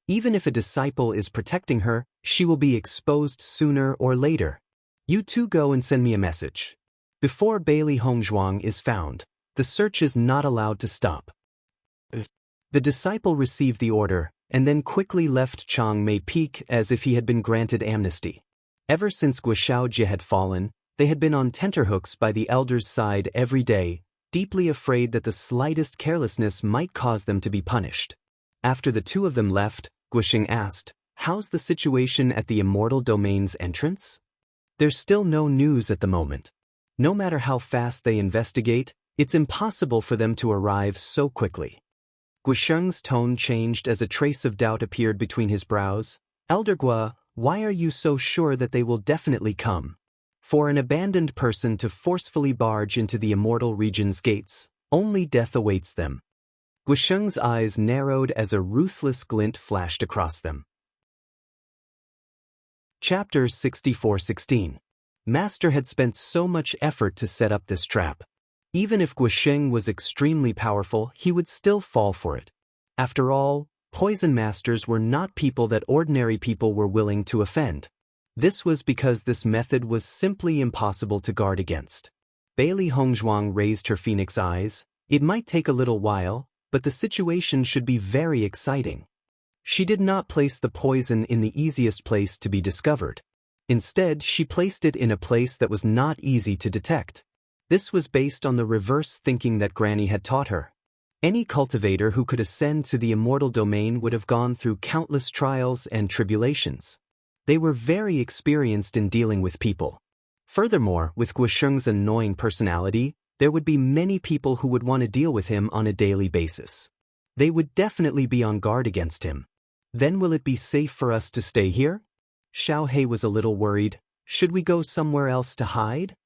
Even if a disciple is protecting her, she will be exposed sooner or later. You two go and send me a message. Before Bailey Hongzhuang is found, the search is not allowed to stop. The disciple received the order, and then quickly left Changmei Peak as if he had been granted amnesty. Ever since Guishaojie had fallen, they had been on tenterhooks by the elders' side every day, deeply afraid that the slightest carelessness might cause them to be punished. After the two of them left, Guisheng asked, "How's the situation at the Immortal Domain's entrance?" There's still no news at the moment. No matter how fast they investigate, it's impossible for them to arrive so quickly. Guisheng's tone changed as a trace of doubt appeared between his brows. Elder Gua, why are you so sure that they will definitely come? For an abandoned person to forcefully barge into the immortal region's gates, only death awaits them. Guisheng's eyes narrowed as a ruthless glint flashed across them. Chapter 64:16. Master had spent so much effort to set up this trap. Even if Guisheng was extremely powerful, he would still fall for it. After all, poison masters were not people that ordinary people were willing to offend. This was because this method was simply impossible to guard against. Bailey Hongzhuang raised her phoenix eyes. It might take a little while, but the situation should be very exciting. She did not place the poison in the easiest place to be discovered. Instead, she placed it in a place that was not easy to detect. This was based on the reverse thinking that Granny had taught her. Any cultivator who could ascend to the immortal domain would have gone through countless trials and tribulations. They were very experienced in dealing with people. Furthermore, with Guisheng's annoying personality, there would be many people who would want to deal with him on a daily basis. They would definitely be on guard against him. Then will it be safe for us to stay here? Xiao He was a little worried. Should we go somewhere else to hide?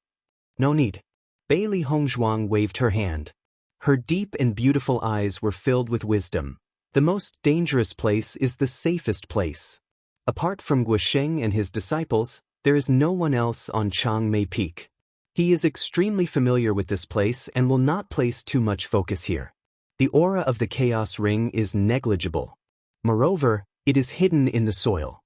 No need. Bailey Hongzhuang waved her hand. Her deep and beautiful eyes were filled with wisdom. The most dangerous place is the safest place. Apart from Guisheng and his disciples, there is no one else on Changmei Peak. He is extremely familiar with this place and will not place too much focus here. The aura of the Chaos Ring is negligible. Moreover, It is hidden in the soil.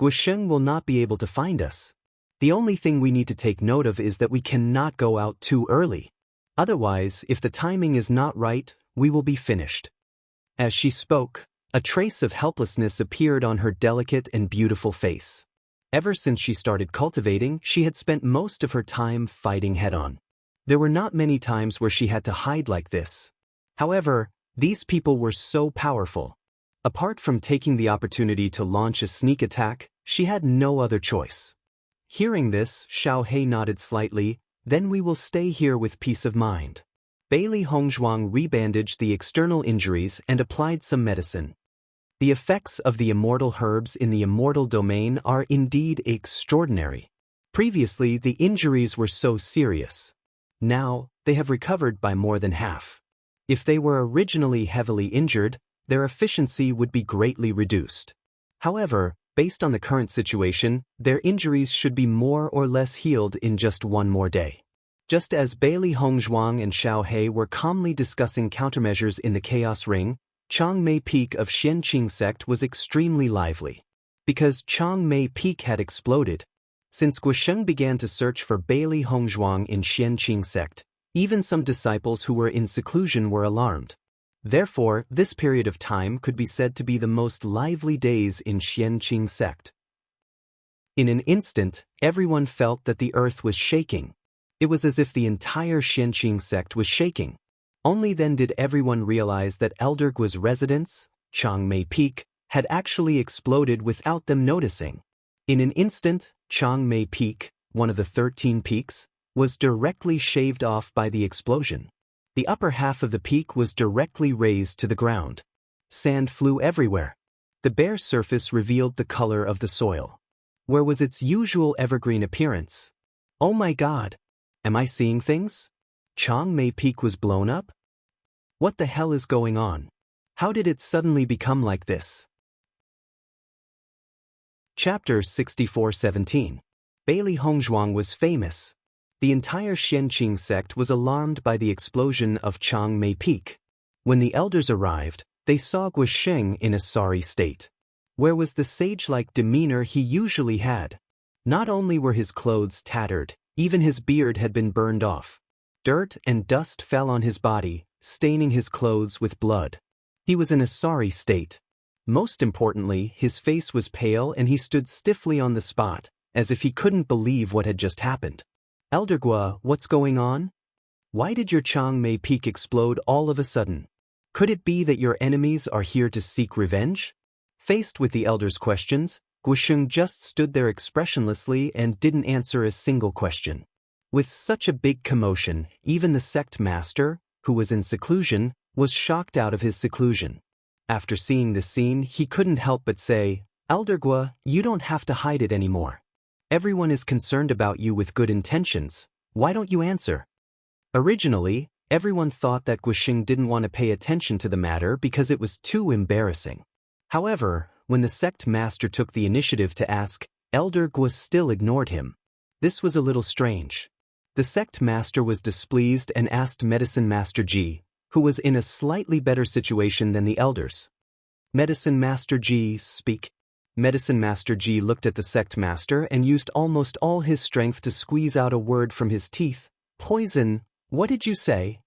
Guisheng will not be able to find us. The only thing we need to take note of is that we cannot go out too early. Otherwise, if the timing is not right, we will be finished." As she spoke, a trace of helplessness appeared on her delicate and beautiful face. Ever since she started cultivating, she had spent most of her time fighting head-on. There were not many times where she had to hide like this. However, these people were so powerful. Apart from taking the opportunity to launch a sneak attack, she had no other choice. Hearing this, Xiao He nodded slightly. "Then we will stay here with peace of mind." Bailey Hongzhuang rebandaged the external injuries and applied some medicine. The effects of the immortal herbs in the immortal domain are indeed extraordinary. Previously, the injuries were so serious. Now, they have recovered by more than half. If they were originally heavily injured, their efficiency would be greatly reduced. However, based on the current situation, their injuries should be more or less healed in just one more day. Just as Bailey Hongzhuang and Xiao He were calmly discussing countermeasures in the Chaos Ring, Changmei Peak of Xianqing Sect was extremely lively. Because Changmei Peak had exploded. Since Guisheng began to search for Bailey Hongzhuang in Xianqing Sect, even some disciples who were in seclusion were alarmed. Therefore, this period of time could be said to be the most lively days in Xianqing Sect. In an instant, everyone felt that the earth was shaking. It was as if the entire Xianqing Sect was shaking. Only then did everyone realize that Elder Gua's residence, Changmei Peak, had actually exploded without them noticing. In an instant, Changmei Peak, one of the 13 peaks, was directly shaved off by the explosion. The upper half of the peak was directly razed to the ground. Sand flew everywhere. The bare surface revealed the color of the soil. Where was its usual evergreen appearance? Oh my God! Am I seeing things? Changmei Peak was blown up? What the hell is going on? How did it suddenly become like this? Chapter 64-17. Bailey Hongzhuang was famous. The entire Xianqing sect was alarmed by the explosion of Changmei Peak. When the elders arrived, they saw Guisheng in a sorry state. Where was the sage-like demeanor he usually had? Not only were his clothes tattered, even his beard had been burned off. Dirt and dust fell on his body, staining his clothes with blood. He was in a sorry state. Most importantly, his face was pale and he stood stiffly on the spot, as if he couldn't believe what had just happened. Elder Gua, what's going on? Why did your Changmei Peak explode all of a sudden? Could it be that your enemies are here to seek revenge? Faced with the elder's questions, Guisheng just stood there expressionlessly and didn't answer a single question. With such a big commotion, even the sect master, who was in seclusion, was shocked out of his seclusion. After seeing the scene, he couldn't help but say, "Elder Gua, you don't have to hide it anymore. Everyone is concerned about you with good intentions. Why don't you answer?" Originally, everyone thought that Guisheng didn't want to pay attention to the matter because it was too embarrassing. However, when the sect master took the initiative to ask, Elder Gua still ignored him. This was a little strange. The sect master was displeased and asked Medicine Master Ji, who was in a slightly better situation than the elders. "Medicine Master Ji, speak." Medicine Master Ji looked at the sect master and used almost all his strength to squeeze out a word from his teeth. "Poison, what did you say?"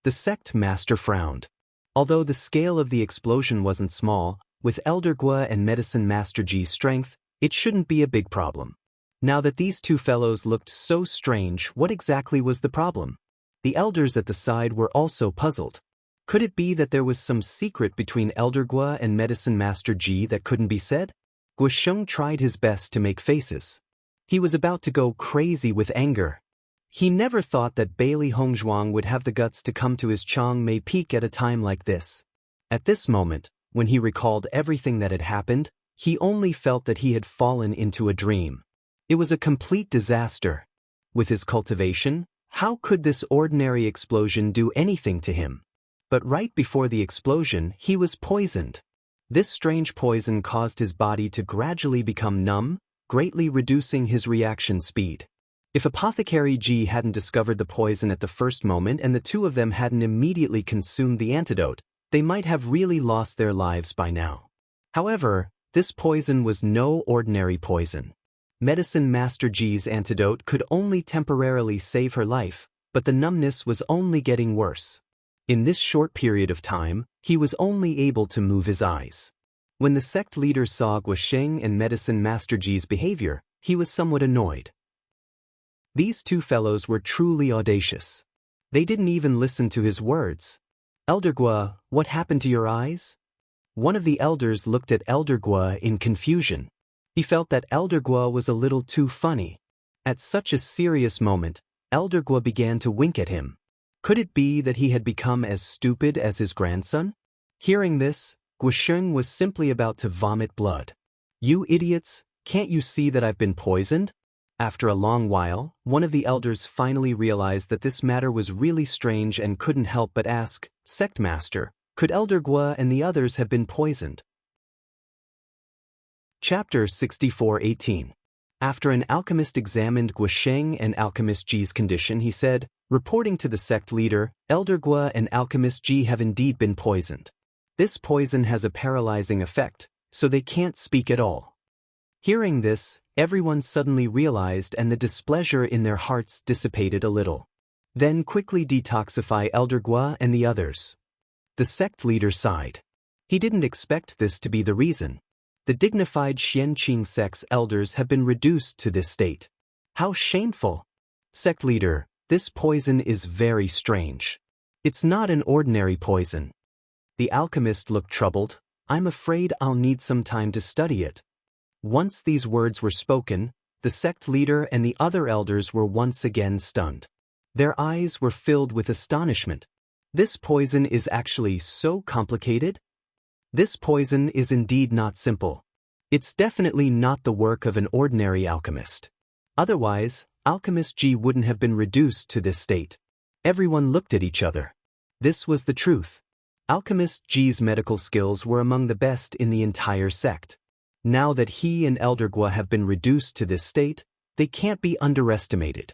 The sect master frowned. Although the scale of the explosion wasn't small, with Elder Gua and Medicine Master Ji's strength, it shouldn't be a big problem. Now that these two fellows looked so strange, what exactly was the problem? The elders at the side were also puzzled. Could it be that there was some secret between Elder Gua and Medicine Master Ji that couldn't be said? Guisheng tried his best to make faces. He was about to go crazy with anger. He never thought that Bailey Hongzhuang would have the guts to come to his Changmei Peak at a time like this. At this moment, when he recalled everything that had happened, he only felt that he had fallen into a dream. It was a complete disaster. With his cultivation, how could this ordinary explosion do anything to him? But right before the explosion, he was poisoned. This strange poison caused his body to gradually become numb, greatly reducing his reaction speed. If Apothecary Ji hadn't discovered the poison at the first moment and the two of them hadn't immediately consumed the antidote, they might have really lost their lives by now. However, This poison was no ordinary poison. Medicine Master Ji's antidote could only temporarily save her life, but the numbness was only getting worse. In this short period of time, he was only able to move his eyes. When the sect leader saw Guosheng and Medicine Master Ji's behavior, he was somewhat annoyed. These two fellows were truly audacious. They didn't even listen to his words. "Elder Guo, what happened to your eyes?" One of the elders looked at Elder Guo in confusion. He felt that Elder Guo was a little too funny. At such a serious moment, Elder Guo began to wink at him. Could it be that he had become as stupid as his grandson? Hearing this, Guosheng was simply about to vomit blood. "You idiots, can't you see that I've been poisoned?" After a long while, one of the elders finally realized that this matter was really strange and couldn't help but ask, "Sect Master, could Elder Guo and the others have been poisoned?" Chapter 64:18. After an alchemist examined Guosheng and Alchemist Ji's condition, he said, reporting to the sect leader, "Elder Guo and Alchemist Ji have indeed been poisoned. This poison has a paralyzing effect, so they can't speak at all." Hearing this, everyone suddenly realized and the displeasure in their hearts dissipated a little. Then quickly detoxify Elder Guo and the others. The sect leader sighed. He didn't expect this to be the reason. The dignified Xianqing sect's elders have been reduced to this state. How shameful! Sect leader, this poison is very strange. It's not an ordinary poison. The alchemist looked troubled. "I'm afraid I'll need some time to study it." Once these words were spoken, the sect leader and the other elders were once again stunned. Their eyes were filled with astonishment. This poison is actually so complicated? This poison is indeed not simple. It's definitely not the work of an ordinary alchemist. Otherwise, Alchemist Ji wouldn't have been reduced to this state. Everyone looked at each other. This was the truth. Alchemist Ji's medical skills were among the best in the entire sect. Now that he and Elder Guo have been reduced to this state, they can't be underestimated.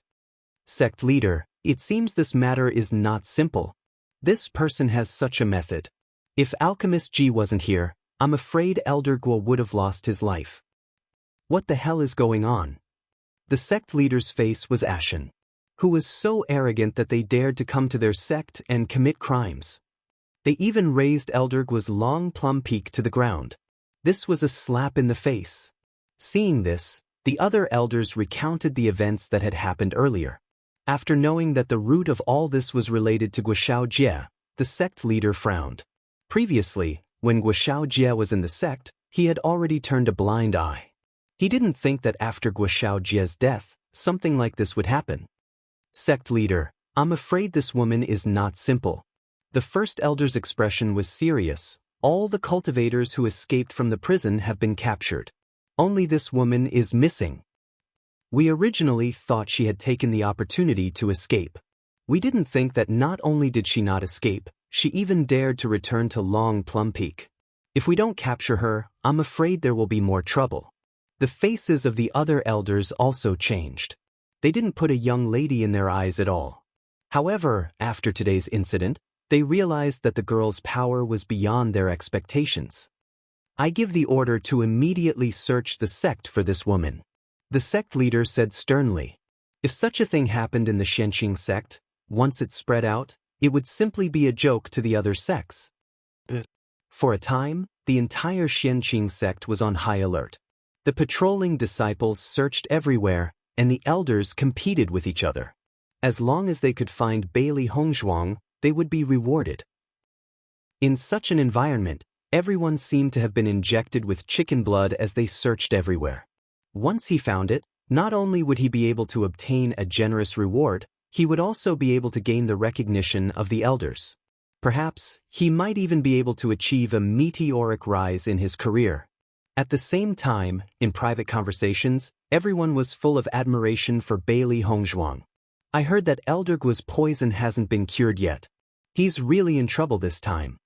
Sect leader, it seems this matter is not simple. This person has such a method. If Alchemist Ji wasn't here, I'm afraid Elder Guo would have lost his life. What the hell is going on? The sect leader's face was ashen. Who was so arrogant that they dared to come to their sect and commit crimes? They even raised Elder Guo's long plum peak to the ground. This was a slap in the face. Seeing this, the other elders recounted the events that had happened earlier. After knowing that the root of all this was related to Guoshao Jie, the sect leader frowned. Previously, when Guoshao Jie was in the sect, he had already turned a blind eye. He didn't think that after Guoshao Jie's death, something like this would happen. Sect leader, I'm afraid this woman is not simple. The first elder's expression was serious. All the cultivators who escaped from the prison have been captured. Only this woman is missing. We originally thought she had taken the opportunity to escape. We didn't think that not only did she not escape, she even dared to return to Long Plum Peak. If we don't capture her, I'm afraid there will be more trouble. The faces of the other elders also changed. They didn't put a young lady in their eyes at all. However, after today's incident, they realized that the girl's power was beyond their expectations. I give the order to immediately search the sect for this woman. The sect leader said sternly. If such a thing happened in the Xianqing sect, once it spread out, it would simply be a joke to the other sects. For a time, the entire Xianqing sect was on high alert. The patrolling disciples searched everywhere, and the elders competed with each other. As long as they could find Bailey Hongzhuang, they would be rewarded. In such an environment, everyone seemed to have been injected with chicken blood as they searched everywhere. Once he found it, not only would he be able to obtain a generous reward, he would also be able to gain the recognition of the elders. Perhaps, he might even be able to achieve a meteoric rise in his career. At the same time, in private conversations, everyone was full of admiration for Bailey Hongzhuang. I heard that Elder Guo's poison hasn't been cured yet. He's really in trouble this time.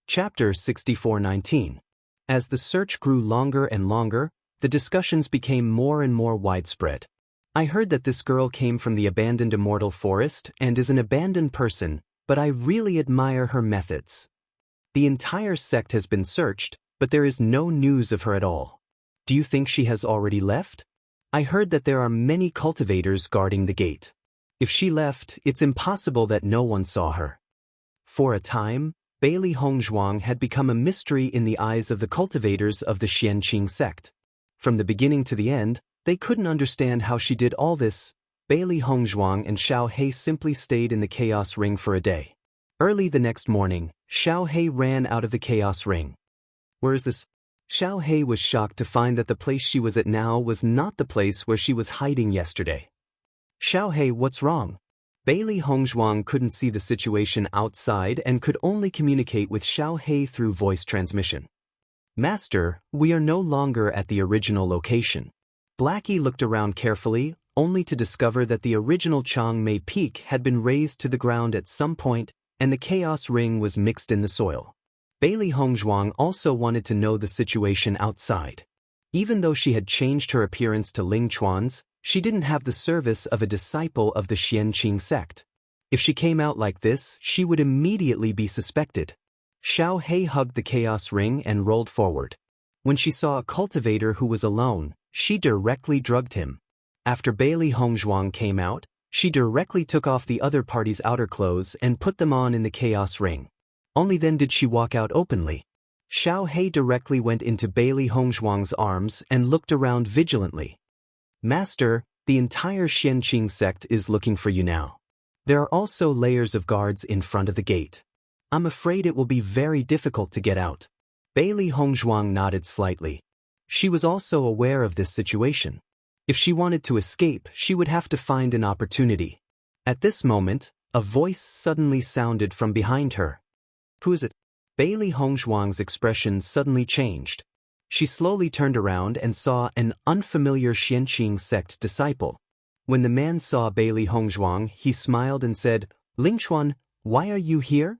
Chapter 64:19. As the search grew longer and longer, the discussions became more and more widespread. I heard that this girl came from the abandoned immortal forest and is an abandoned person, but I really admire her methods. The entire sect has been searched, but there is no news of her at all. Do you think she has already left? I heard that there are many cultivators guarding the gate. If she left, it's impossible that no one saw her. For a time, Bailey Hongzhuang had become a mystery in the eyes of the cultivators of the Xianqing sect. From the beginning to the end, they couldn't understand how she did all this. Bailey Hongzhuang and Xiao He simply stayed in the chaos ring for a day. Early the next morning, Xiao He ran out of the chaos ring. Where is this? Xiao He was shocked to find that the place she was at now was not the place where she was hiding yesterday. Xiao He, what's wrong? Bailey Hongzhuang couldn't see the situation outside and could only communicate with Xiao He through voice transmission. Master, we are no longer at the original location. Blackie looked around carefully, only to discover that the original Changmei Peak had been razed to the ground at some point, and the chaos ring was mixed in the soil. Bailey Hongzhuang also wanted to know the situation outside. Even though she had changed her appearance to Ling Chuan's, she didn't have the service of a disciple of the Xianqing sect. If she came out like this, she would immediately be suspected. Xiao He hugged the chaos ring and rolled forward. When she saw a cultivator who was alone, she directly drugged him. After Bailey Hongzhuang came out, she directly took off the other party's outer clothes and put them on in the chaos ring. Only then did she walk out openly. Xiao He directly went into Bailey Hongzhuang's arms and looked around vigilantly. Master, the entire Xianqing sect is looking for you now. There are also layers of guards in front of the gate. I'm afraid it will be very difficult to get out. Bailey Hongzhuang nodded slightly. She was also aware of this situation. If she wanted to escape, she would have to find an opportunity. At this moment, a voice suddenly sounded from behind her. Who is it? Bailey Hongzhuang's expression suddenly changed. She slowly turned around and saw an unfamiliar Xianqing sect disciple. When the man saw Bailey Hongzhuang, he smiled and said, Ling Chuan, why are you here?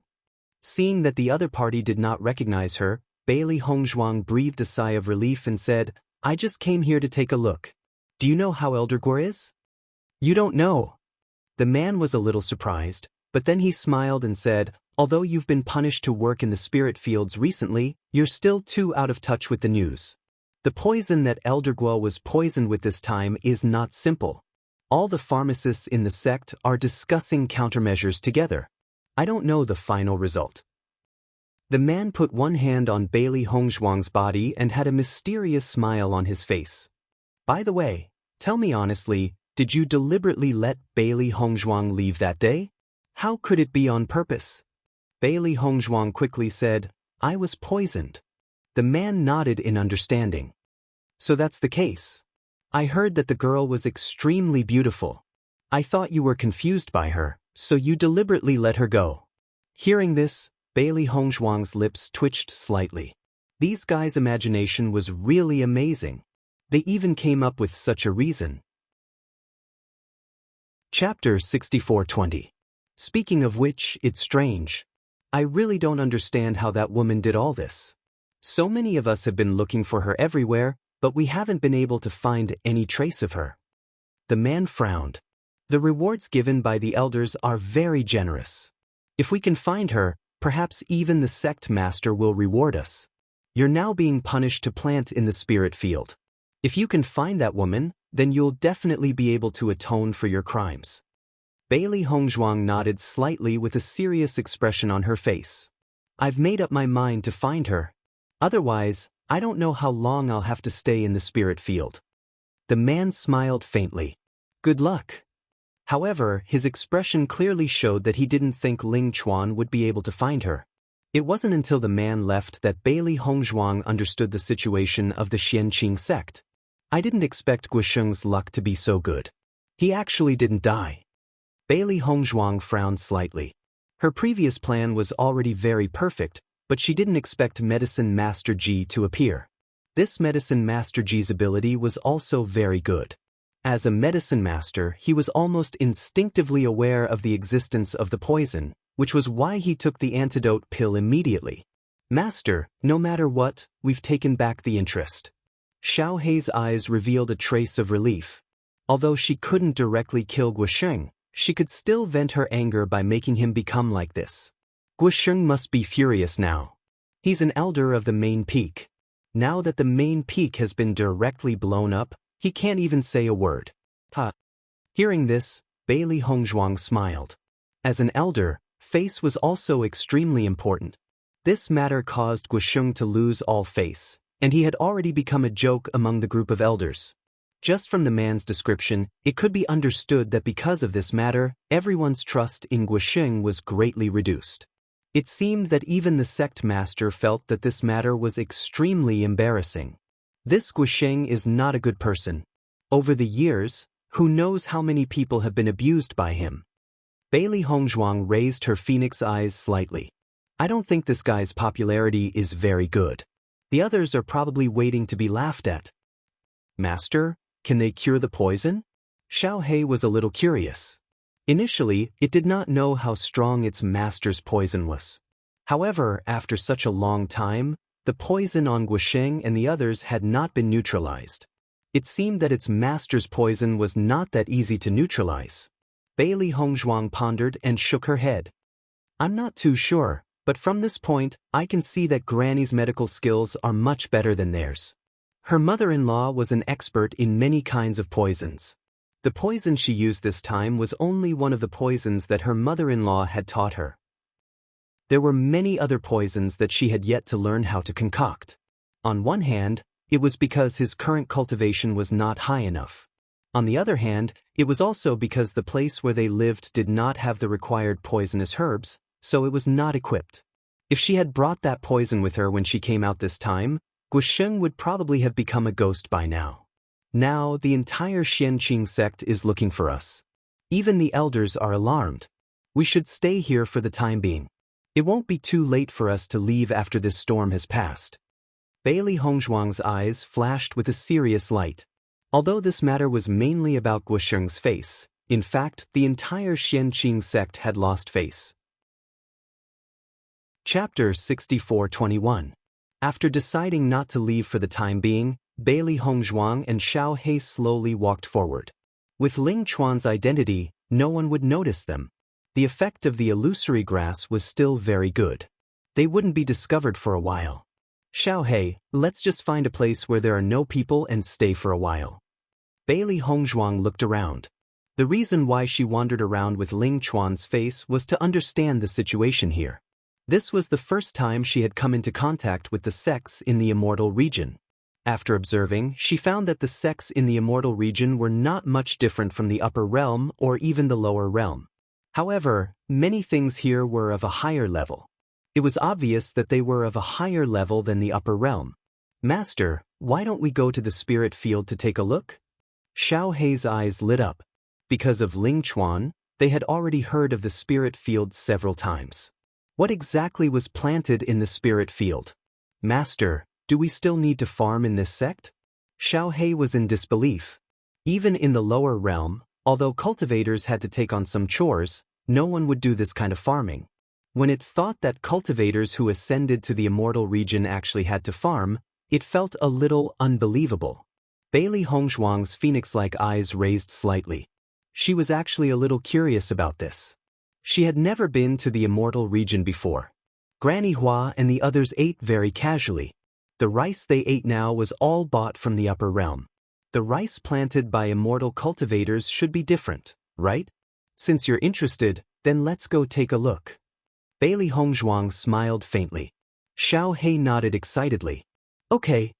Seeing that the other party did not recognize her, Bailey Hongzhuang breathed a sigh of relief and said, I just came here to take a look. Do you know how Elder Guo is? You don't know. The man was a little surprised, but then he smiled and said, although you've been punished to work in the spirit fields recently, you're still too out of touch with the news. The poison that Elder Guo was poisoned with this time is not simple. All the pharmacists in the sect are discussing countermeasures together. I don't know the final result. The man put one hand on Bailey Hongzhuang's body and had a mysterious smile on his face. By the way, tell me honestly, did you deliberately let Bailey Hongzhuang leave that day? How could it be on purpose? Bailey Hongzhuang quickly said, I was poisoned. The man nodded in understanding. So that's the case. I heard that the girl was extremely beautiful. I thought you were confused by her, so you deliberately let her go. Hearing this, Bailey Hongzhuang's lips twitched slightly. These guys' imagination was really amazing. They even came up with such a reason. Chapter 64:20. Speaking of which, it's strange. I really don't understand how that woman did all this. So many of us have been looking for her everywhere, but we haven't been able to find any trace of her. The man frowned. The rewards given by the elders are very generous. If we can find her, perhaps even the sect master will reward us. You're now being punished to plant in the spirit field. If you can find that woman, then you'll definitely be able to atone for your crimes. Bailey Hongzhuang nodded slightly with a serious expression on her face. I've made up my mind to find her. Otherwise, I don't know how long I'll have to stay in the spirit field. The man smiled faintly. Good luck. However, his expression clearly showed that he didn't think Ling Chuan would be able to find her. It wasn't until the man left that Bailey Hongzhuang understood the situation of the Xianqing sect. I didn't expect Guisheng's luck to be so good. He actually didn't die. Bailey Hongzhuang frowned slightly. Her previous plan was already very perfect, but she didn't expect Medicine Master Ji to appear. This Medicine Master Ji's ability was also very good. As a medicine master, he was almost instinctively aware of the existence of the poison, which was why he took the antidote pill immediately. Master, no matter what, we've taken back the interest. Xiao He's eyes revealed a trace of relief. Although she couldn't directly kill Guisheng, she could still vent her anger by making him become like this. Guisheng must be furious now. He's an elder of the main peak. Now that the main peak has been directly blown up, he can't even say a word. Ha. Hearing this, Bailey Hongzhuang smiled. As an elder, face was also extremely important. This matter caused Guisheng to lose all face, and he had already become a joke among the group of elders. Just from the man's description, it could be understood that because of this matter, everyone's trust in Guisheng was greatly reduced. It seemed that even the sect master felt that this matter was extremely embarrassing. This Guisheng is not a good person. Over the years, who knows how many people have been abused by him. Bailey Hongzhuang raised her phoenix eyes slightly. I don't think this guy's popularity is very good. The others are probably waiting to be laughed at. Master, can they cure the poison? Xiao He was a little curious. Initially, it did not know how strong its master's poison was. However, after such a long time, the poison on Guisheng and the others had not been neutralized. It seemed that its master's poison was not that easy to neutralize. Bailey Hongzhuang pondered and shook her head. I'm not too sure, but from this point, I can see that Granny's medical skills are much better than theirs. Her mother-in-law was an expert in many kinds of poisons. The poison she used this time was only one of the poisons that her mother-in-law had taught her. There were many other poisons that she had yet to learn how to concoct. On one hand, it was because his current cultivation was not high enough. On the other hand, it was also because the place where they lived did not have the required poisonous herbs, so it was not equipped. If she had brought that poison with her when she came out this time, Guisheng would probably have become a ghost by now. Now, the entire Xianqing sect is looking for us. Even the elders are alarmed. We should stay here for the time being. It won't be too late for us to leave after this storm has passed. Bailey Hongzhuang's eyes flashed with a serious light. Although this matter was mainly about Guisheng's face, in fact, the entire Xianqing sect had lost face. Chapter 64-21. After deciding not to leave for the time being, Bailey Hongzhuang and Xiao He slowly walked forward. With Ling Chuan's identity, no one would notice them. The effect of the illusory grass was still very good. They wouldn't be discovered for a while. Xiao He, let's just find a place where there are no people and stay for a while. Bailey Hongzhuang looked around. The reason why she wandered around with Ling Chuan's face was to understand the situation here. This was the first time she had come into contact with the sects in the immortal region. After observing, she found that the sects in the immortal region were not much different from the upper realm or even the lower realm. However, many things here were of a higher level. It was obvious that they were of a higher level than the upper realm. Master, why don't we go to the spirit field to take a look? Xiao He's eyes lit up. Because of Ling Chuan, they had already heard of the spirit field several times. What exactly was planted in the spirit field? Master, do we still need to farm in this sect? Xiao He was in disbelief. Even in the lower realm, although cultivators had to take on some chores, no one would do this kind of farming. When it thought that cultivators who ascended to the immortal region actually had to farm, it felt a little unbelievable. Bailey Hongzhuang's phoenix-like eyes raised slightly. She was actually a little curious about this. She had never been to the immortal region before. Granny Hua and the others ate very casually. The rice they ate now was all bought from the upper realm. The rice planted by immortal cultivators should be different, right? Since you're interested, then let's go take a look. Bailey Hongzhuang smiled faintly. Xiao He nodded excitedly. Okay.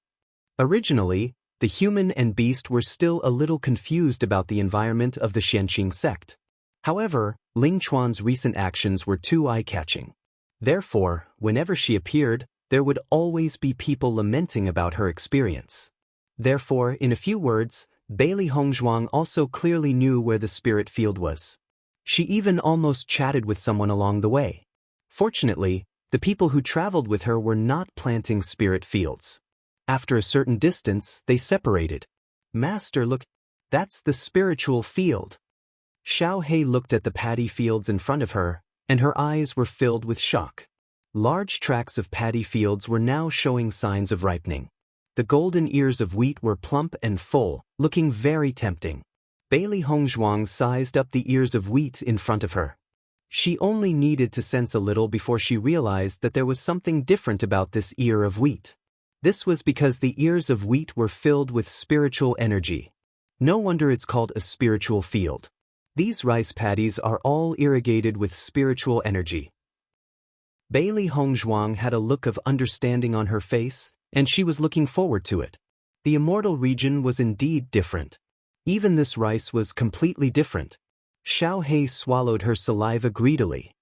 Originally, the human and beast were still a little confused about the environment of the Xianqing sect. However, Ling Chuan's recent actions were too eye-catching. Therefore, whenever she appeared, there would always be people lamenting about her experience. Therefore, in a few words, Bailey Hongzhuang also clearly knew where the spirit field was. She even almost chatted with someone along the way. Fortunately, the people who traveled with her were not planting spirit fields. After a certain distance, they separated. Master, look, that's the spiritual field. Xiao He looked at the paddy fields in front of her, and her eyes were filled with shock. Large tracts of paddy fields were now showing signs of ripening. The golden ears of wheat were plump and full, looking very tempting. Bailey Hongzhuang sized up the ears of wheat in front of her. She only needed to sense a little before she realized that there was something different about this ear of wheat. This was because the ears of wheat were filled with spiritual energy. No wonder it's called a spiritual field. These rice paddies are all irrigated with spiritual energy. Bailey Hongzhuang had a look of understanding on her face, and she was looking forward to it. The immortal region was indeed different. Even this rice was completely different. Xiao He swallowed her saliva greedily.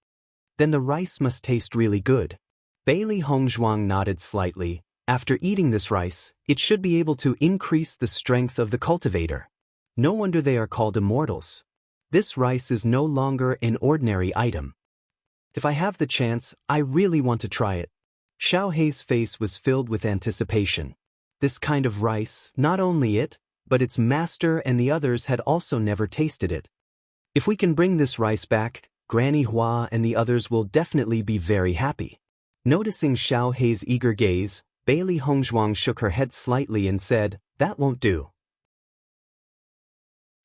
Then the rice must taste really good. Bailey Hongzhuang nodded slightly. After eating this rice, it should be able to increase the strength of the cultivator. No wonder they are called immortals. This rice is no longer an ordinary item. If I have the chance, I really want to try it. Xiao He's face was filled with anticipation. This kind of rice, not only it, but its master and the others had also never tasted it. If we can bring this rice back, Granny Hua and the others will definitely be very happy. Noticing Xiao He's eager gaze, Bailey Hongzhuang shook her head slightly and said, "That won't do."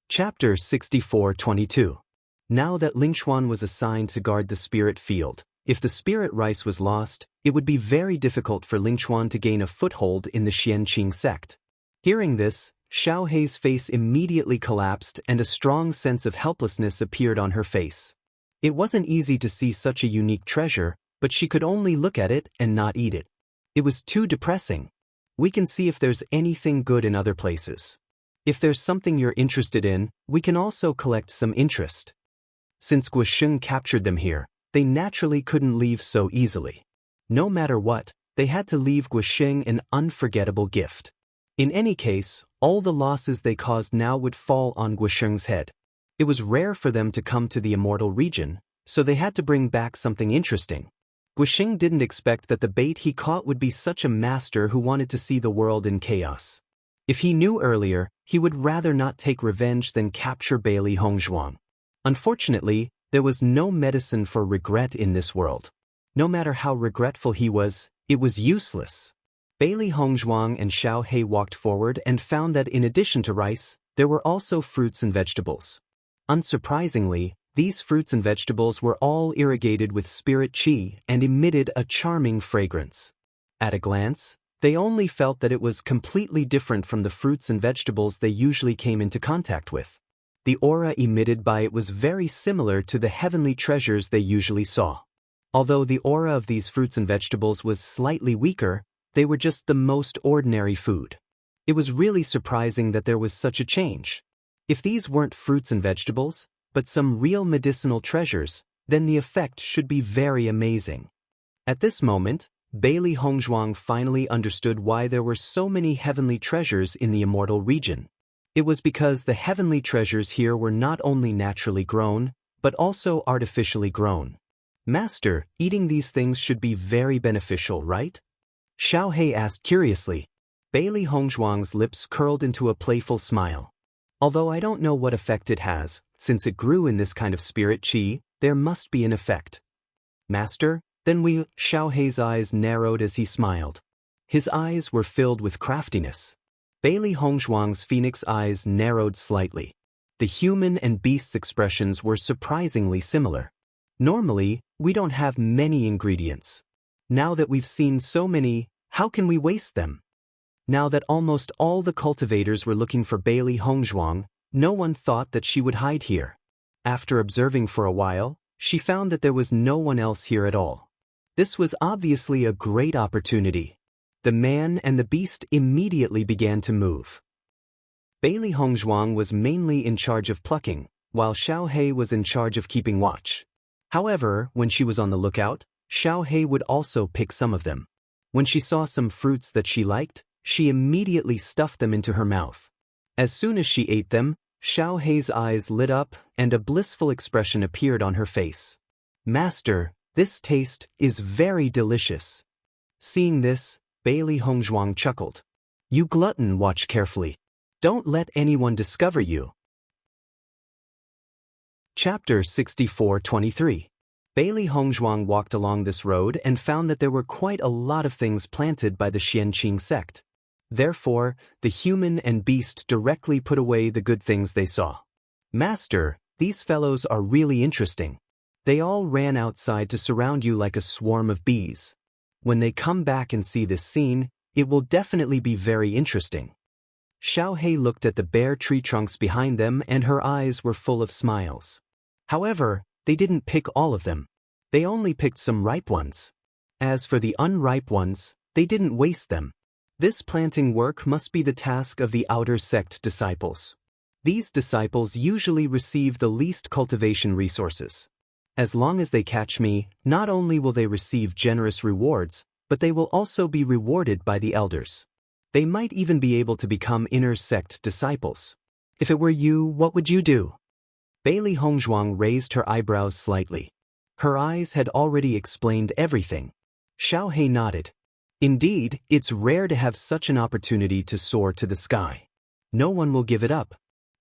Chapter 64:22. Now that Lingxuan was assigned to guard the spirit field, if the spirit rice was lost, it would be very difficult for Lingxuan to gain a foothold in the Xianqing sect. Hearing this, Xiao He's face immediately collapsed and a strong sense of helplessness appeared on her face. It wasn't easy to see such a unique treasure, but she could only look at it and not eat it. It was too depressing. We can see if there's anything good in other places. If there's something you're interested in, we can also collect some interest. Since Guosheng captured them here, they naturally couldn't leave so easily. No matter what, they had to leave Guosheng an unforgettable gift. In any case, all the losses they caused now would fall on Guosheng's head. It was rare for them to come to the immortal region, so they had to bring back something interesting. Guosheng didn't expect that the bait he caught would be such a master who wanted to see the world in chaos. If he knew earlier, he would rather not take revenge than capture Bailey Hongzhuang. Unfortunately, there was no medicine for regret in this world. No matter how regretful he was, it was useless. Bailey Hongzhuang and Xiao He walked forward and found that in addition to rice, there were also fruits and vegetables. Unsurprisingly, these fruits and vegetables were all irrigated with spirit qi and emitted a charming fragrance. At a glance, they only felt that it was completely different from the fruits and vegetables they usually came into contact with. The aura emitted by it was very similar to the heavenly treasures they usually saw. Although the aura of these fruits and vegetables was slightly weaker, they were just the most ordinary food. It was really surprising that there was such a change. If these weren't fruits and vegetables, but some real medicinal treasures, then the effect should be very amazing. At this moment, Bailey Hongzhuang finally understood why there were so many heavenly treasures in the immortal region. It was because the heavenly treasures here were not only naturally grown, but also artificially grown. Master, eating these things should be very beneficial, right? Xiao He asked curiously. Bailey Hongzhuang's lips curled into a playful smile. Although I don't know what effect it has, since it grew in this kind of spirit qi, there must be an effect. Master, then Xiao He's eyes narrowed as he smiled. His eyes were filled with craftiness. Bailey Hongzhuang's phoenix eyes narrowed slightly. The human and beast's expressions were surprisingly similar. Normally, we don't have many ingredients. Now that we've seen so many, how can we waste them? Now that almost all the cultivators were looking for Bailey Hongzhuang, no one thought that she would hide here. After observing for a while, she found that there was no one else here at all. This was obviously a great opportunity. The man and the beast immediately began to move. Bailey Hongzhuang was mainly in charge of plucking, while Xiao He was in charge of keeping watch. However, when she was on the lookout, Xiao He would also pick some of them. When she saw some fruits that she liked, she immediately stuffed them into her mouth. As soon as she ate them, Xiao He's eyes lit up and a blissful expression appeared on her face. Master, this taste is very delicious. Seeing this, Bailey Hongzhuang chuckled. You glutton, watch carefully. Don't let anyone discover you. Chapter 64:23. Bailey Hongzhuang walked along this road and found that there were quite a lot of things planted by the Xianqing sect. Therefore, the human and beast directly put away the good things they saw. Master, these fellows are really interesting. They all ran outside to surround you like a swarm of bees. When they come back and see this scene, it will definitely be very interesting. Xiao Hei looked at the bare tree trunks behind them and her eyes were full of smiles. However, they didn't pick all of them. They only picked some ripe ones. As for the unripe ones, they didn't waste them. This planting work must be the task of the outer sect disciples. These disciples usually receive the least cultivation resources. As long as they catch me, not only will they receive generous rewards, but they will also be rewarded by the elders. They might even be able to become inner sect disciples. If it were you, what would you do? Bailey Hongzhuang raised her eyebrows slightly. Her eyes had already explained everything. Xiao Hei nodded. Indeed, it's rare to have such an opportunity to soar to the sky. No one will give it up.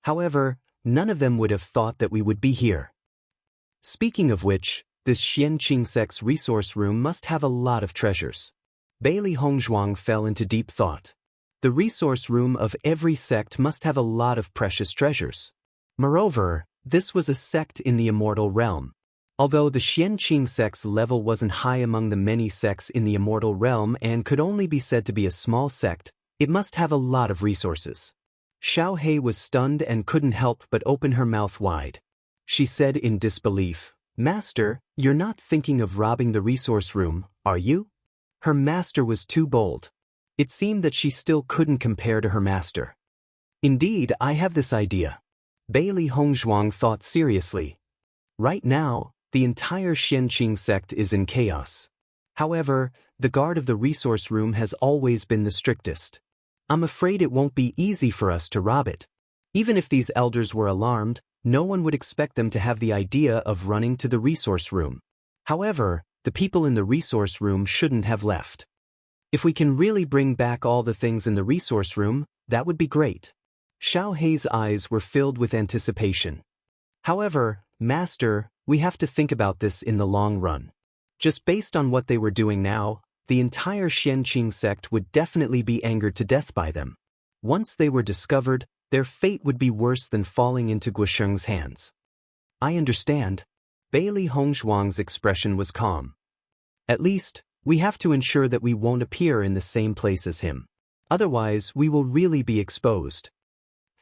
However, none of them would have thought that we would be here. Speaking of which, this Xianqing sect's resource room must have a lot of treasures. Bailey Hongzhuang fell into deep thought. The resource room of every sect must have a lot of precious treasures. Moreover, this was a sect in the immortal realm. Although the Xianqing sect's level wasn't high among the many sects in the immortal realm and could only be said to be a small sect, it must have a lot of resources. Xiao Hei was stunned and couldn't help but open her mouth wide. She said in disbelief, "Master, you're not thinking of robbing the resource room, are you?" Her master was too bold. It seemed that she still couldn't compare to her master. Indeed, I have this idea. Bailey Hongzhuang thought seriously. Right now, the entire Xianqing sect is in chaos. However, the guard of the resource room has always been the strictest. I'm afraid it won't be easy for us to rob it. Even if these elders were alarmed, no one would expect them to have the idea of running to the resource room. However, the people in the resource room shouldn't have left. If we can really bring back all the things in the resource room, that would be great. Xiao Hei's eyes were filled with anticipation. However, Master, we have to think about this in the long run. Just based on what they were doing now, the entire Xianqing sect would definitely be angered to death by them. Once they were discovered, their fate would be worse than falling into Guosheng's hands. I understand. Bailey Hongzhuang's expression was calm. At least, we have to ensure that we won't appear in the same place as him. Otherwise, we will really be exposed.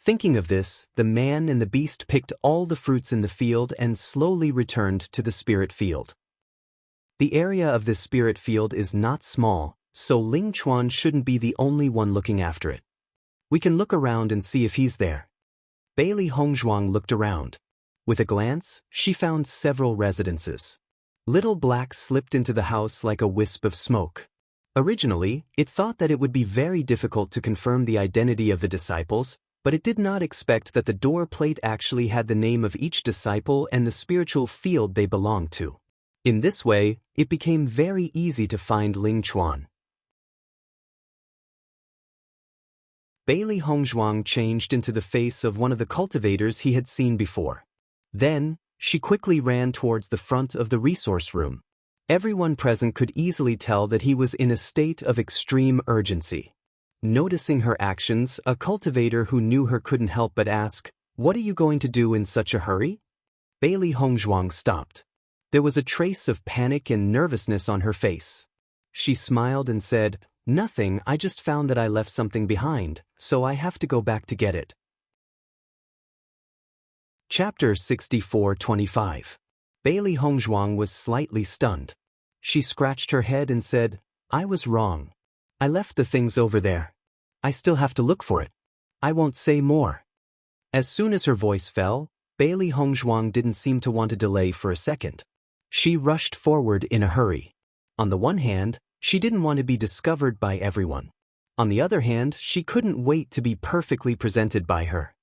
Thinking of this, the man and the beast picked all the fruits in the field and slowly returned to the spirit field. The area of this spirit field is not small, so Ling Chuan shouldn't be the only one looking after it. We can look around and see if he's there. Bailey Hongzhuang looked around. With a glance, she found several residences. Little Black slipped into the house like a wisp of smoke. Originally, it thought that it would be very difficult to confirm the identity of the disciples, but it did not expect that the door plate actually had the name of each disciple and the spiritual field they belonged to. In this way, it became very easy to find Ling Chuan. Bailey Hongzhuang changed into the face of one of the cultivators he had seen before. Then, she quickly ran towards the front of the resource room. Everyone present could easily tell that he was in a state of extreme urgency. Noticing her actions, a cultivator who knew her couldn't help but ask, "What are you going to do in such a hurry?" Bailey Hongzhuang stopped. There was a trace of panic and nervousness on her face. She smiled and said, "Nothing, I just found that I left something behind, so I have to go back to get it." Chapter 64-25. Bailey Hongzhuang was slightly stunned. She scratched her head and said, "I was wrong. I left the things over there. I still have to look for it. I won't say more." As soon as her voice fell, Bailey Hongzhuang didn't seem to want to delay for a second. She rushed forward in a hurry. On the one hand, she didn't want to be discovered by everyone. On the other hand, she couldn't wait to be perfectly presented by her.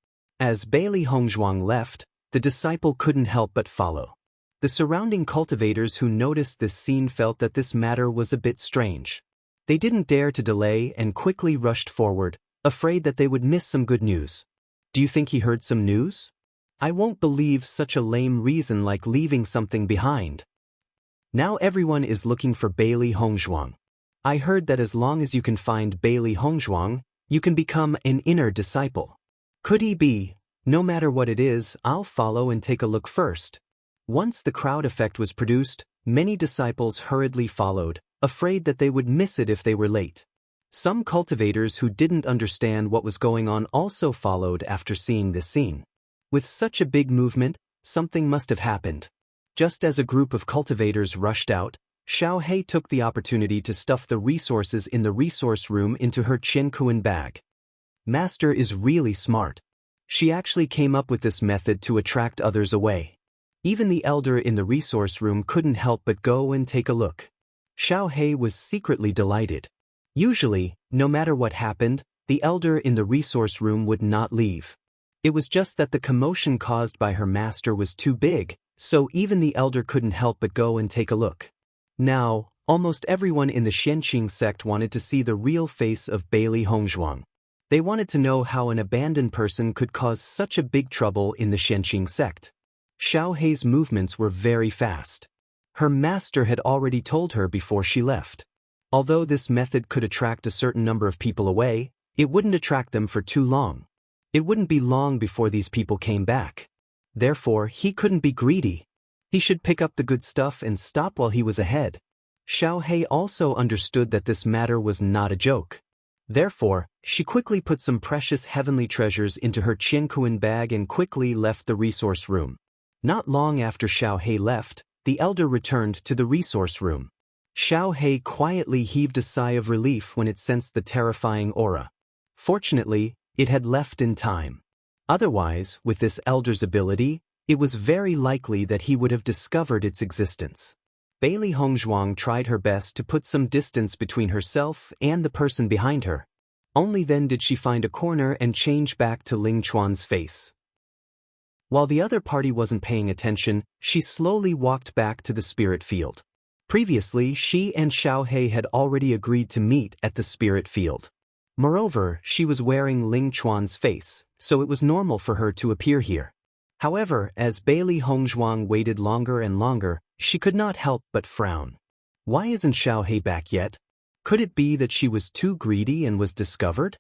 As Bailey Hongzhuang left, the disciple couldn't help but follow. The surrounding cultivators who noticed this scene felt that this matter was a bit strange. They didn't dare to delay and quickly rushed forward, afraid that they would miss some good news. "Do you think he heard some news? I won't believe such a lame reason like leaving something behind." Now everyone is looking for Bailey Hongzhuang. I heard that as long as you can find Bailey Hongzhuang, you can become an inner disciple. Could he be? No matter what it is, I'll follow and take a look first. Once the crowd effect was produced, many disciples hurriedly followed, afraid that they would miss it if they were late. Some cultivators who didn't understand what was going on also followed after seeing this scene. With such a big movement, something must have happened. Just as a group of cultivators rushed out, Xiao He took the opportunity to stuff the resources in the resource room into her Qiankuan bag. Master is really smart. She actually came up with this method to attract others away. Even the elder in the resource room couldn't help but go and take a look. Xiao He was secretly delighted. Usually, no matter what happened, the elder in the resource room would not leave. It was just that the commotion caused by her master was too big, so even the elder couldn't help but go and take a look. Now, almost everyone in the Xianqing sect wanted to see the real face of Bailey Hongzhuang. They wanted to know how an abandoned person could cause such a big trouble in the Xianqing sect. Xiao He's movements were very fast. Her master had already told her before she left. Although this method could attract a certain number of people away, it wouldn't attract them for too long. It wouldn't be long before these people came back. Therefore, he couldn't be greedy. He should pick up the good stuff and stop while he was ahead. Xiao He also understood that this matter was not a joke. Therefore, she quickly put some precious heavenly treasures into her Qiankuan bag and quickly left the resource room. Not long after Xiao He left, the elder returned to the resource room. Xiao He quietly heaved a sigh of relief when it sensed the terrifying aura. Fortunately, it had left in time. Otherwise, with this elder's ability, it was very likely that he would have discovered its existence. Bailey Hongzhuang tried her best to put some distance between herself and the person behind her. Only then did she find a corner and change back to Ling Chuan's face. While the other party wasn't paying attention, she slowly walked back to the spirit field. Previously, she and Xiao He had already agreed to meet at the spirit field. Moreover, she was wearing Ling Chuan's face, so it was normal for her to appear here. However, as Bailey Hongzhuang waited longer and longer, she could not help but frown. Why isn't Xiao He back yet? Could it be that she was too greedy and was discovered?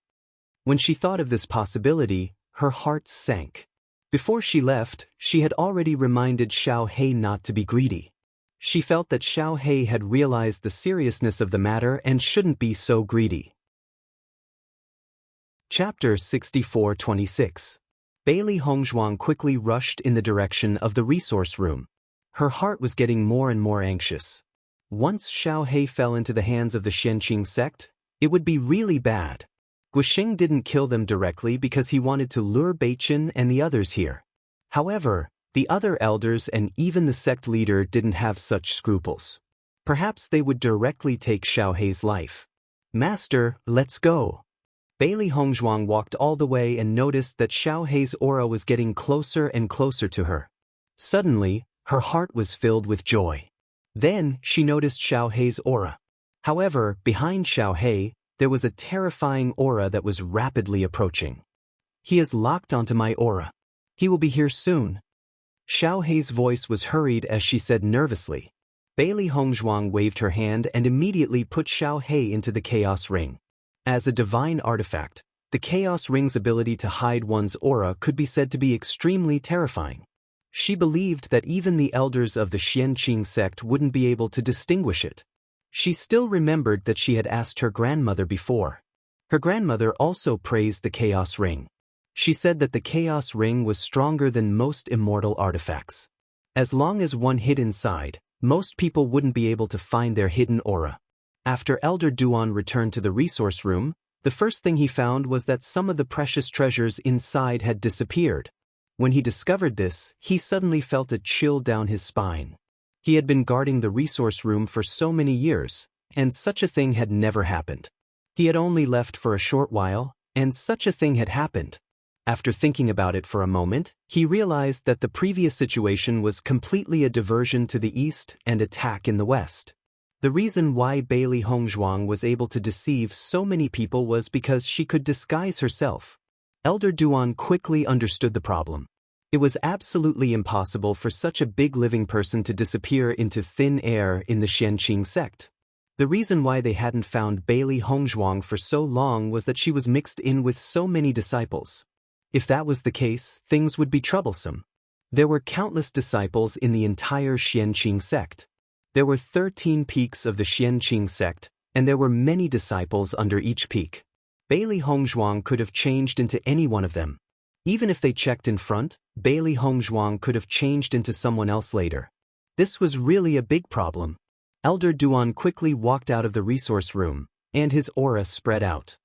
When she thought of this possibility, her heart sank. Before she left, she had already reminded Xiao He not to be greedy. She felt that Xiao He had realized the seriousness of the matter and shouldn't be so greedy. Chapter 64-26. Bailey Hongzhuang quickly rushed in the direction of the resource room. Her heart was getting more and more anxious. Once Xiao He fell into the hands of the Xianqing sect, it would be really bad. Guixing didn't kill them directly because he wanted to lure Beichen and the others here. However, the other elders and even the sect leader didn't have such scruples. Perhaps they would directly take Xiao He's life. Master, let's go. Bailey Hongzhuang walked all the way and noticed that Xiao He's aura was getting closer and closer to her. Suddenly, her heart was filled with joy. Then, she noticed Xiao He's aura. However, behind Xiao He, there was a terrifying aura that was rapidly approaching. He is locked onto my aura. He will be here soon. Xiao He's voice was hurried as she said nervously. Bailey Hongzhuang waved her hand and immediately put Xiao He into the Chaos Ring. As a divine artifact, the Chaos Ring's ability to hide one's aura could be said to be extremely terrifying. She believed that even the elders of the Xianqing sect wouldn't be able to distinguish it. She still remembered that she had asked her grandmother before. Her grandmother also praised the Chaos Ring. She said that the Chaos Ring was stronger than most immortal artifacts. As long as one hid inside, most people wouldn't be able to find their hidden aura. After Elder Duan returned to the resource room, the first thing he found was that some of the precious treasures inside had disappeared. When he discovered this, he suddenly felt a chill down his spine. He had been guarding the resource room for so many years, and such a thing had never happened. He had only left for a short while, and such a thing had happened. After thinking about it for a moment, he realized that the previous situation was completely a diversion to the east and attack in the west. The reason why Bailey Hongzhuang was able to deceive so many people was because she could disguise herself. Elder Duan quickly understood the problem. It was absolutely impossible for such a big living person to disappear into thin air in the Xianqing sect. The reason why they hadn't found Bailey Hongzhuang for so long was that she was mixed in with so many disciples. If that was the case, things would be troublesome. There were countless disciples in the entire Xianqing sect. There were 13 peaks of the Xianqing sect, and there were many disciples under each peak. Bailey Hongzhuang could have changed into any one of them. Even if they checked in front, Bailey Hongzhuang could have changed into someone else later. This was really a big problem. Elder Duan quickly walked out of the resource room, and his aura spread out.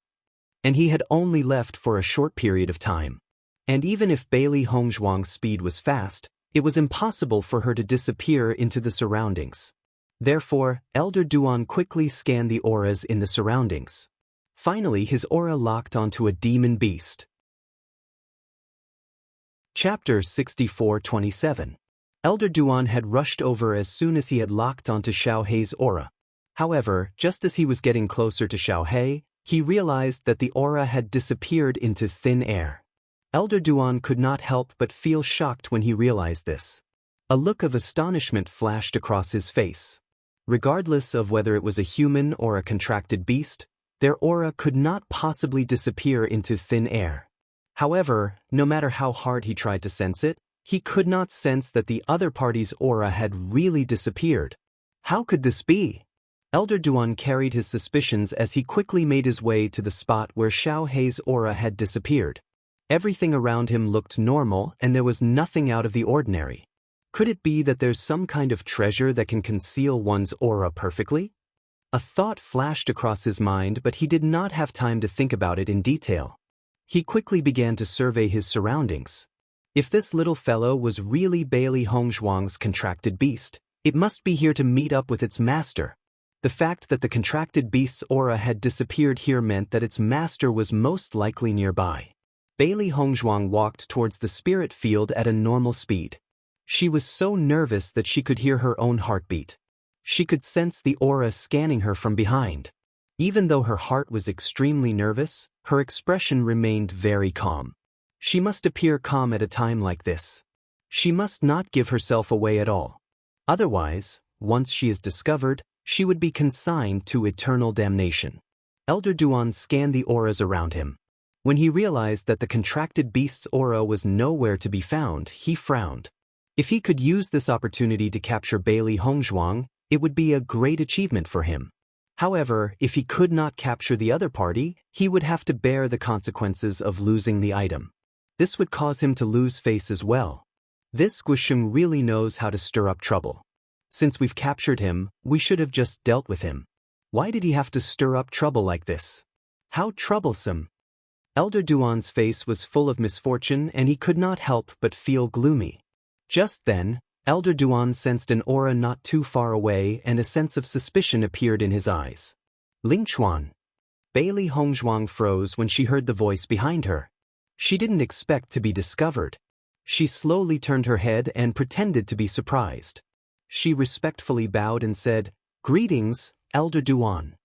And he had only left for a short period of time. And even if Bailey Hongzhuang's speed was fast, it was impossible for her to disappear into the surroundings. Therefore, Elder Duan quickly scanned the auras in the surroundings. Finally, his aura locked onto a demon beast. Chapter 64-27. Elder Duan had rushed over as soon as he had locked onto Xiao Hei's aura. However, just as he was getting closer to Xiao Hei, he realized that the aura had disappeared into thin air. Elder Duan could not help but feel shocked when he realized this. A look of astonishment flashed across his face. Regardless of whether it was a human or a contracted beast, their aura could not possibly disappear into thin air. However, no matter how hard he tried to sense it, he could not sense that the other party's aura had really disappeared. How could this be? Elder Duan carried his suspicions as he quickly made his way to the spot where Xiao Hei's aura had disappeared. Everything around him looked normal and there was nothing out of the ordinary. Could it be that there's some kind of treasure that can conceal one's aura perfectly? A thought flashed across his mind, but he did not have time to think about it in detail. He quickly began to survey his surroundings. If this little fellow was really Bailey Hongzhuang's contracted beast, it must be here to meet up with its master. The fact that the contracted beast's aura had disappeared here meant that its master was most likely nearby. Bailey Hongzhuang walked towards the spirit field at a normal speed. She was so nervous that she could hear her own heartbeat. She could sense the aura scanning her from behind. Even though her heart was extremely nervous, her expression remained very calm. She must appear calm at a time like this. She must not give herself away at all. Otherwise, once she is discovered, she would be consigned to eternal damnation. Elder Duan scanned the auras around him. When he realized that the contracted beast's aura was nowhere to be found, he frowned. If he could use this opportunity to capture Bailey Hongzhuang, it would be a great achievement for him. However, if he could not capture the other party, he would have to bear the consequences of losing the item. This would cause him to lose face as well. This Guisheng really knows how to stir up trouble. Since we've captured him, we should have just dealt with him. Why did he have to stir up trouble like this? How troublesome! Elder Duan's face was full of misfortune and he could not help but feel gloomy. Just then, Elder Duan sensed an aura not too far away and a sense of suspicion appeared in his eyes. Ling Chuan. Bailey Hongzhuang froze when she heard the voice behind her. She didn't expect to be discovered. She slowly turned her head and pretended to be surprised. She respectfully bowed and said, "Greetings, Elder Duan."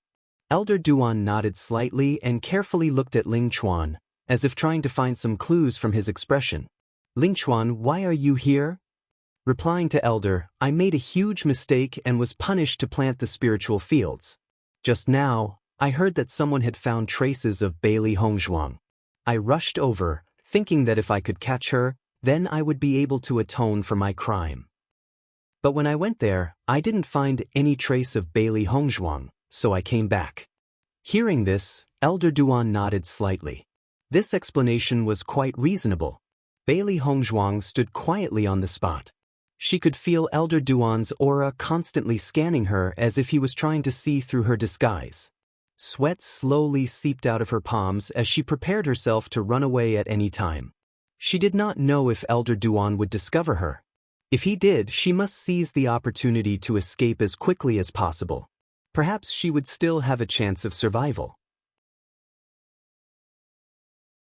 Elder Duan nodded slightly and carefully looked at Ling Chuan, as if trying to find some clues from his expression. "Ling Chuan, why are you here?" Replying to Elder, "I made a huge mistake and was punished to plant the spiritual fields. Just now, I heard that someone had found traces of Bailey Hongzhuang. I rushed over, thinking that if I could catch her, then I would be able to atone for my crime. But when I went there, I didn't find any trace of Bailey Hongzhuang, so I came back." Hearing this, Elder Duan nodded slightly. This explanation was quite reasonable. Bailey Hongzhuang stood quietly on the spot. She could feel Elder Duan's aura constantly scanning her as if he was trying to see through her disguise. Sweat slowly seeped out of her palms as she prepared herself to run away at any time. She did not know if Elder Duan would discover her. If he did, she must seize the opportunity to escape as quickly as possible. Perhaps she would still have a chance of survival.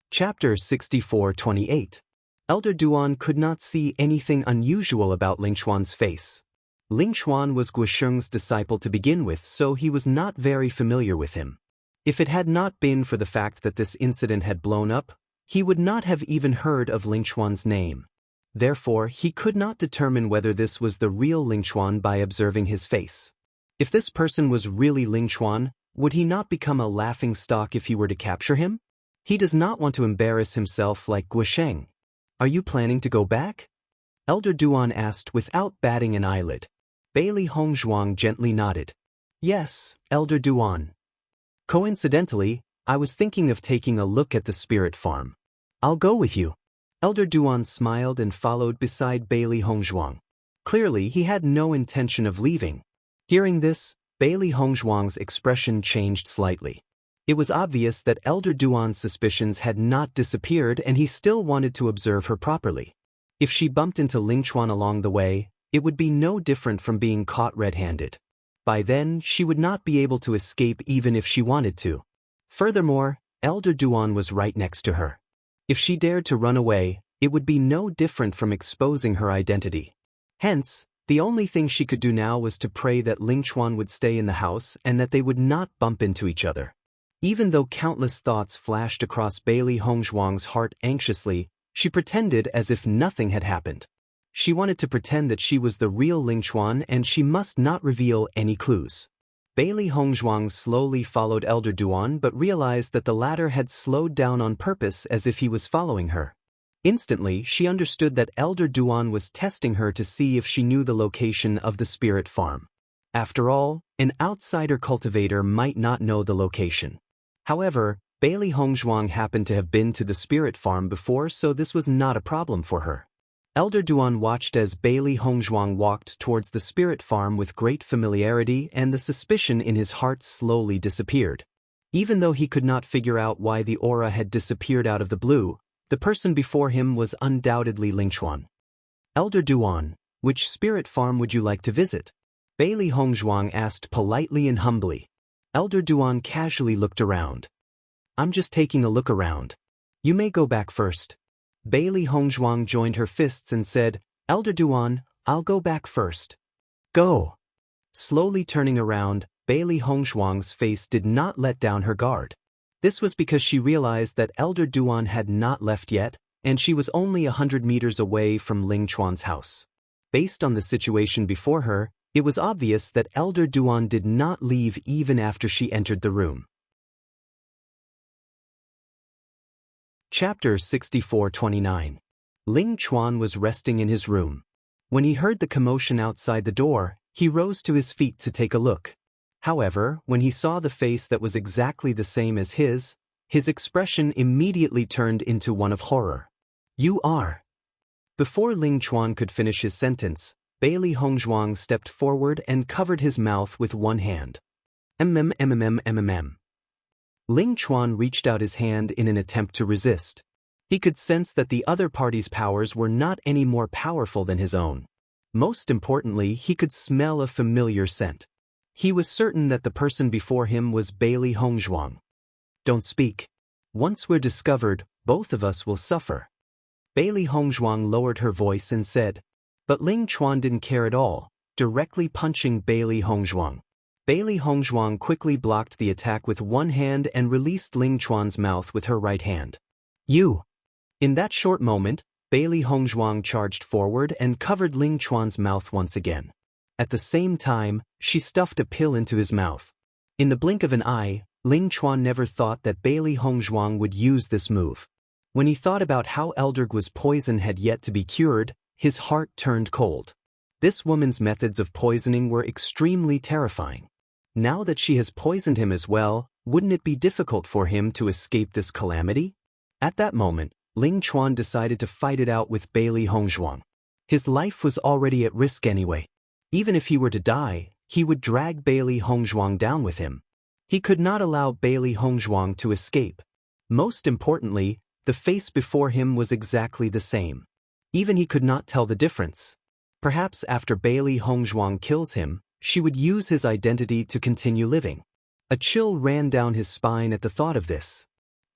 Chapter 64-28. Elder Duan could not see anything unusual about Ling Chuan's face. Ling Chuan was Guisheng's disciple to begin with, so he was not very familiar with him. If it had not been for the fact that this incident had blown up, he would not have even heard of Ling Chuan's name. Therefore, he could not determine whether this was the real Ling Chuan by observing his face. If this person was really Ling Chuan, would he not become a laughingstock if he were to capture him? He does not want to embarrass himself like Guisheng. "Are you planning to go back?" Elder Duan asked without batting an eyelid. Bailey Hongzhuang gently nodded. Yes, Elder Duan. Coincidentally, I was thinking of taking a look at the spirit farm. I'll go with you. Elder Duan smiled and followed beside Bailey Hongzhuang. Clearly, he had no intention of leaving. Hearing this, Bailey Hongzhuang's expression changed slightly. It was obvious that Elder Duan's suspicions had not disappeared and he still wanted to observe her properly. If she bumped into Ling Chuan along the way, it would be no different from being caught red-handed. By then, she would not be able to escape even if she wanted to. Furthermore, Elder Duan was right next to her. If she dared to run away, it would be no different from exposing her identity. Hence, the only thing she could do now was to pray that Ling Chuan would stay in the house and that they would not bump into each other. Even though countless thoughts flashed across Bailey Hongzhuang's heart anxiously, she pretended as if nothing had happened. She wanted to pretend that she was the real Ling Chuan and she must not reveal any clues. Bailey Hongzhuang slowly followed Elder Duan but realized that the latter had slowed down on purpose as if he was following her. Instantly, she understood that Elder Duan was testing her to see if she knew the location of the spirit farm. After all, an outsider cultivator might not know the location. However, Bailey Hongzhuang happened to have been to the spirit farm before, so this was not a problem for her. Elder Duan watched as Bailey Hongzhuang walked towards the spirit farm with great familiarity, and the suspicion in his heart slowly disappeared. Even though he could not figure out why the aura had disappeared out of the blue, the person before him was undoubtedly Ling Chuan. Elder Duan, which spirit farm would you like to visit? Bailey Hongzhuang asked politely and humbly. Elder Duan casually looked around. I'm just taking a look around. You may go back first. Bailey Hongzhuang joined her fists and said, Elder Duan, I'll go back first. Go. Slowly turning around, Bailey Hongzhuang's face did not let down her guard. This was because she realized that Elder Duan had not left yet, and she was only 100 meters away from Ling Chuan's house. Based on the situation before her, it was obvious that Elder Duan did not leave even after she entered the room. Chapter 64-29. Ling Chuan was resting in his room. When he heard the commotion outside the door, he rose to his feet to take a look. However, when he saw the face that was exactly the same as his expression immediately turned into one of horror. You are. Before Ling Chuan could finish his sentence, Bailey Hongzhuang stepped forward and covered his mouth with one hand. MMMMMMM. Ling Chuan reached out his hand in an attempt to resist. He could sense that the other party's powers were not any more powerful than his own. Most importantly, he could smell a familiar scent. He was certain that the person before him was Bailey Hongzhuang. Don't speak. Once we're discovered, both of us will suffer. Bailey Hongzhuang lowered her voice and said. But Ling Chuan didn't care at all, directly punching Bailey Hongzhuang. Bailey Hongzhuang quickly blocked the attack with one hand and released Ling Chuan's mouth with her right hand. You! In that short moment, Bailey Hongzhuang charged forward and covered Ling Chuan's mouth once again. At the same time, she stuffed a pill into his mouth. In the blink of an eye, Ling Chuan never thought that Bailey Hongzhuang would use this move. When he thought about how Elder Gu's poison had yet to be cured, his heart turned cold. This woman's methods of poisoning were extremely terrifying. Now that she has poisoned him as well, wouldn't it be difficult for him to escape this calamity? At that moment, Ling Chuan decided to fight it out with Bailey Hongzhuang. His life was already at risk anyway. Even if he were to die, he would drag Bailey Hongzhuang down with him. He could not allow Bailey Hongzhuang to escape. Most importantly, the face before him was exactly the same. Even he could not tell the difference. Perhaps after Bailey Hongzhuang kills him, she would use his identity to continue living. A chill ran down his spine at the thought of this.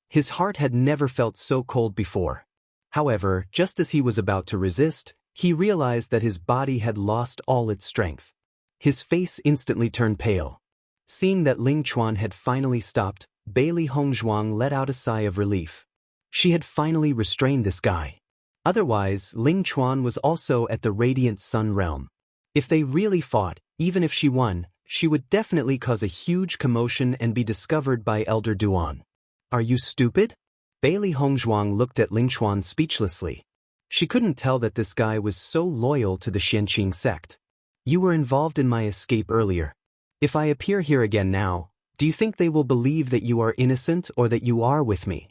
His heart had never felt so cold before. However, just as he was about to resist, he realized that his body had lost all its strength. His face instantly turned pale. Seeing that Ling Chuan had finally stopped, Bailey Hongzhuang let out a sigh of relief. She had finally restrained this guy. Otherwise, Ling Chuan was also at the Radiant Sun realm. If they really fought, even if she won, she would definitely cause a huge commotion and be discovered by Elder Duan. Are you stupid? Bailey Hongzhuang looked at Ling Chuan speechlessly. She couldn't tell that this guy was so loyal to the Xianqing sect. You were involved in my escape earlier. If I appear here again now, do you think they will believe that you are innocent or that you are with me?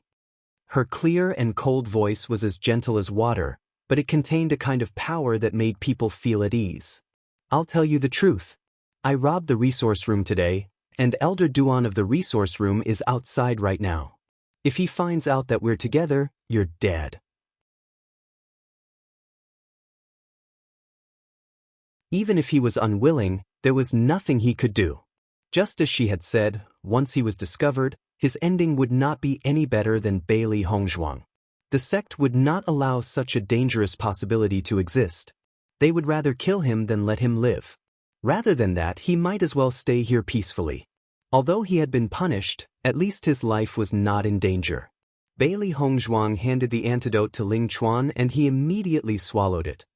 Her clear and cold voice was as gentle as water, but it contained a kind of power that made people feel at ease. I'll tell you the truth. I robbed the resource room today, and Elder Duan of the resource room is outside right now. If he finds out that we're together, you're dead. Even if he was unwilling, there was nothing he could do. Just as she had said, once he was discovered, his ending would not be any better than Bailey Hongzhuang. The sect would not allow such a dangerous possibility to exist. They would rather kill him than let him live. Rather than that, he might as well stay here peacefully. Although he had been punished, at least his life was not in danger. Bailey Hongzhuang handed the antidote to Ling Chuan and he immediately swallowed it.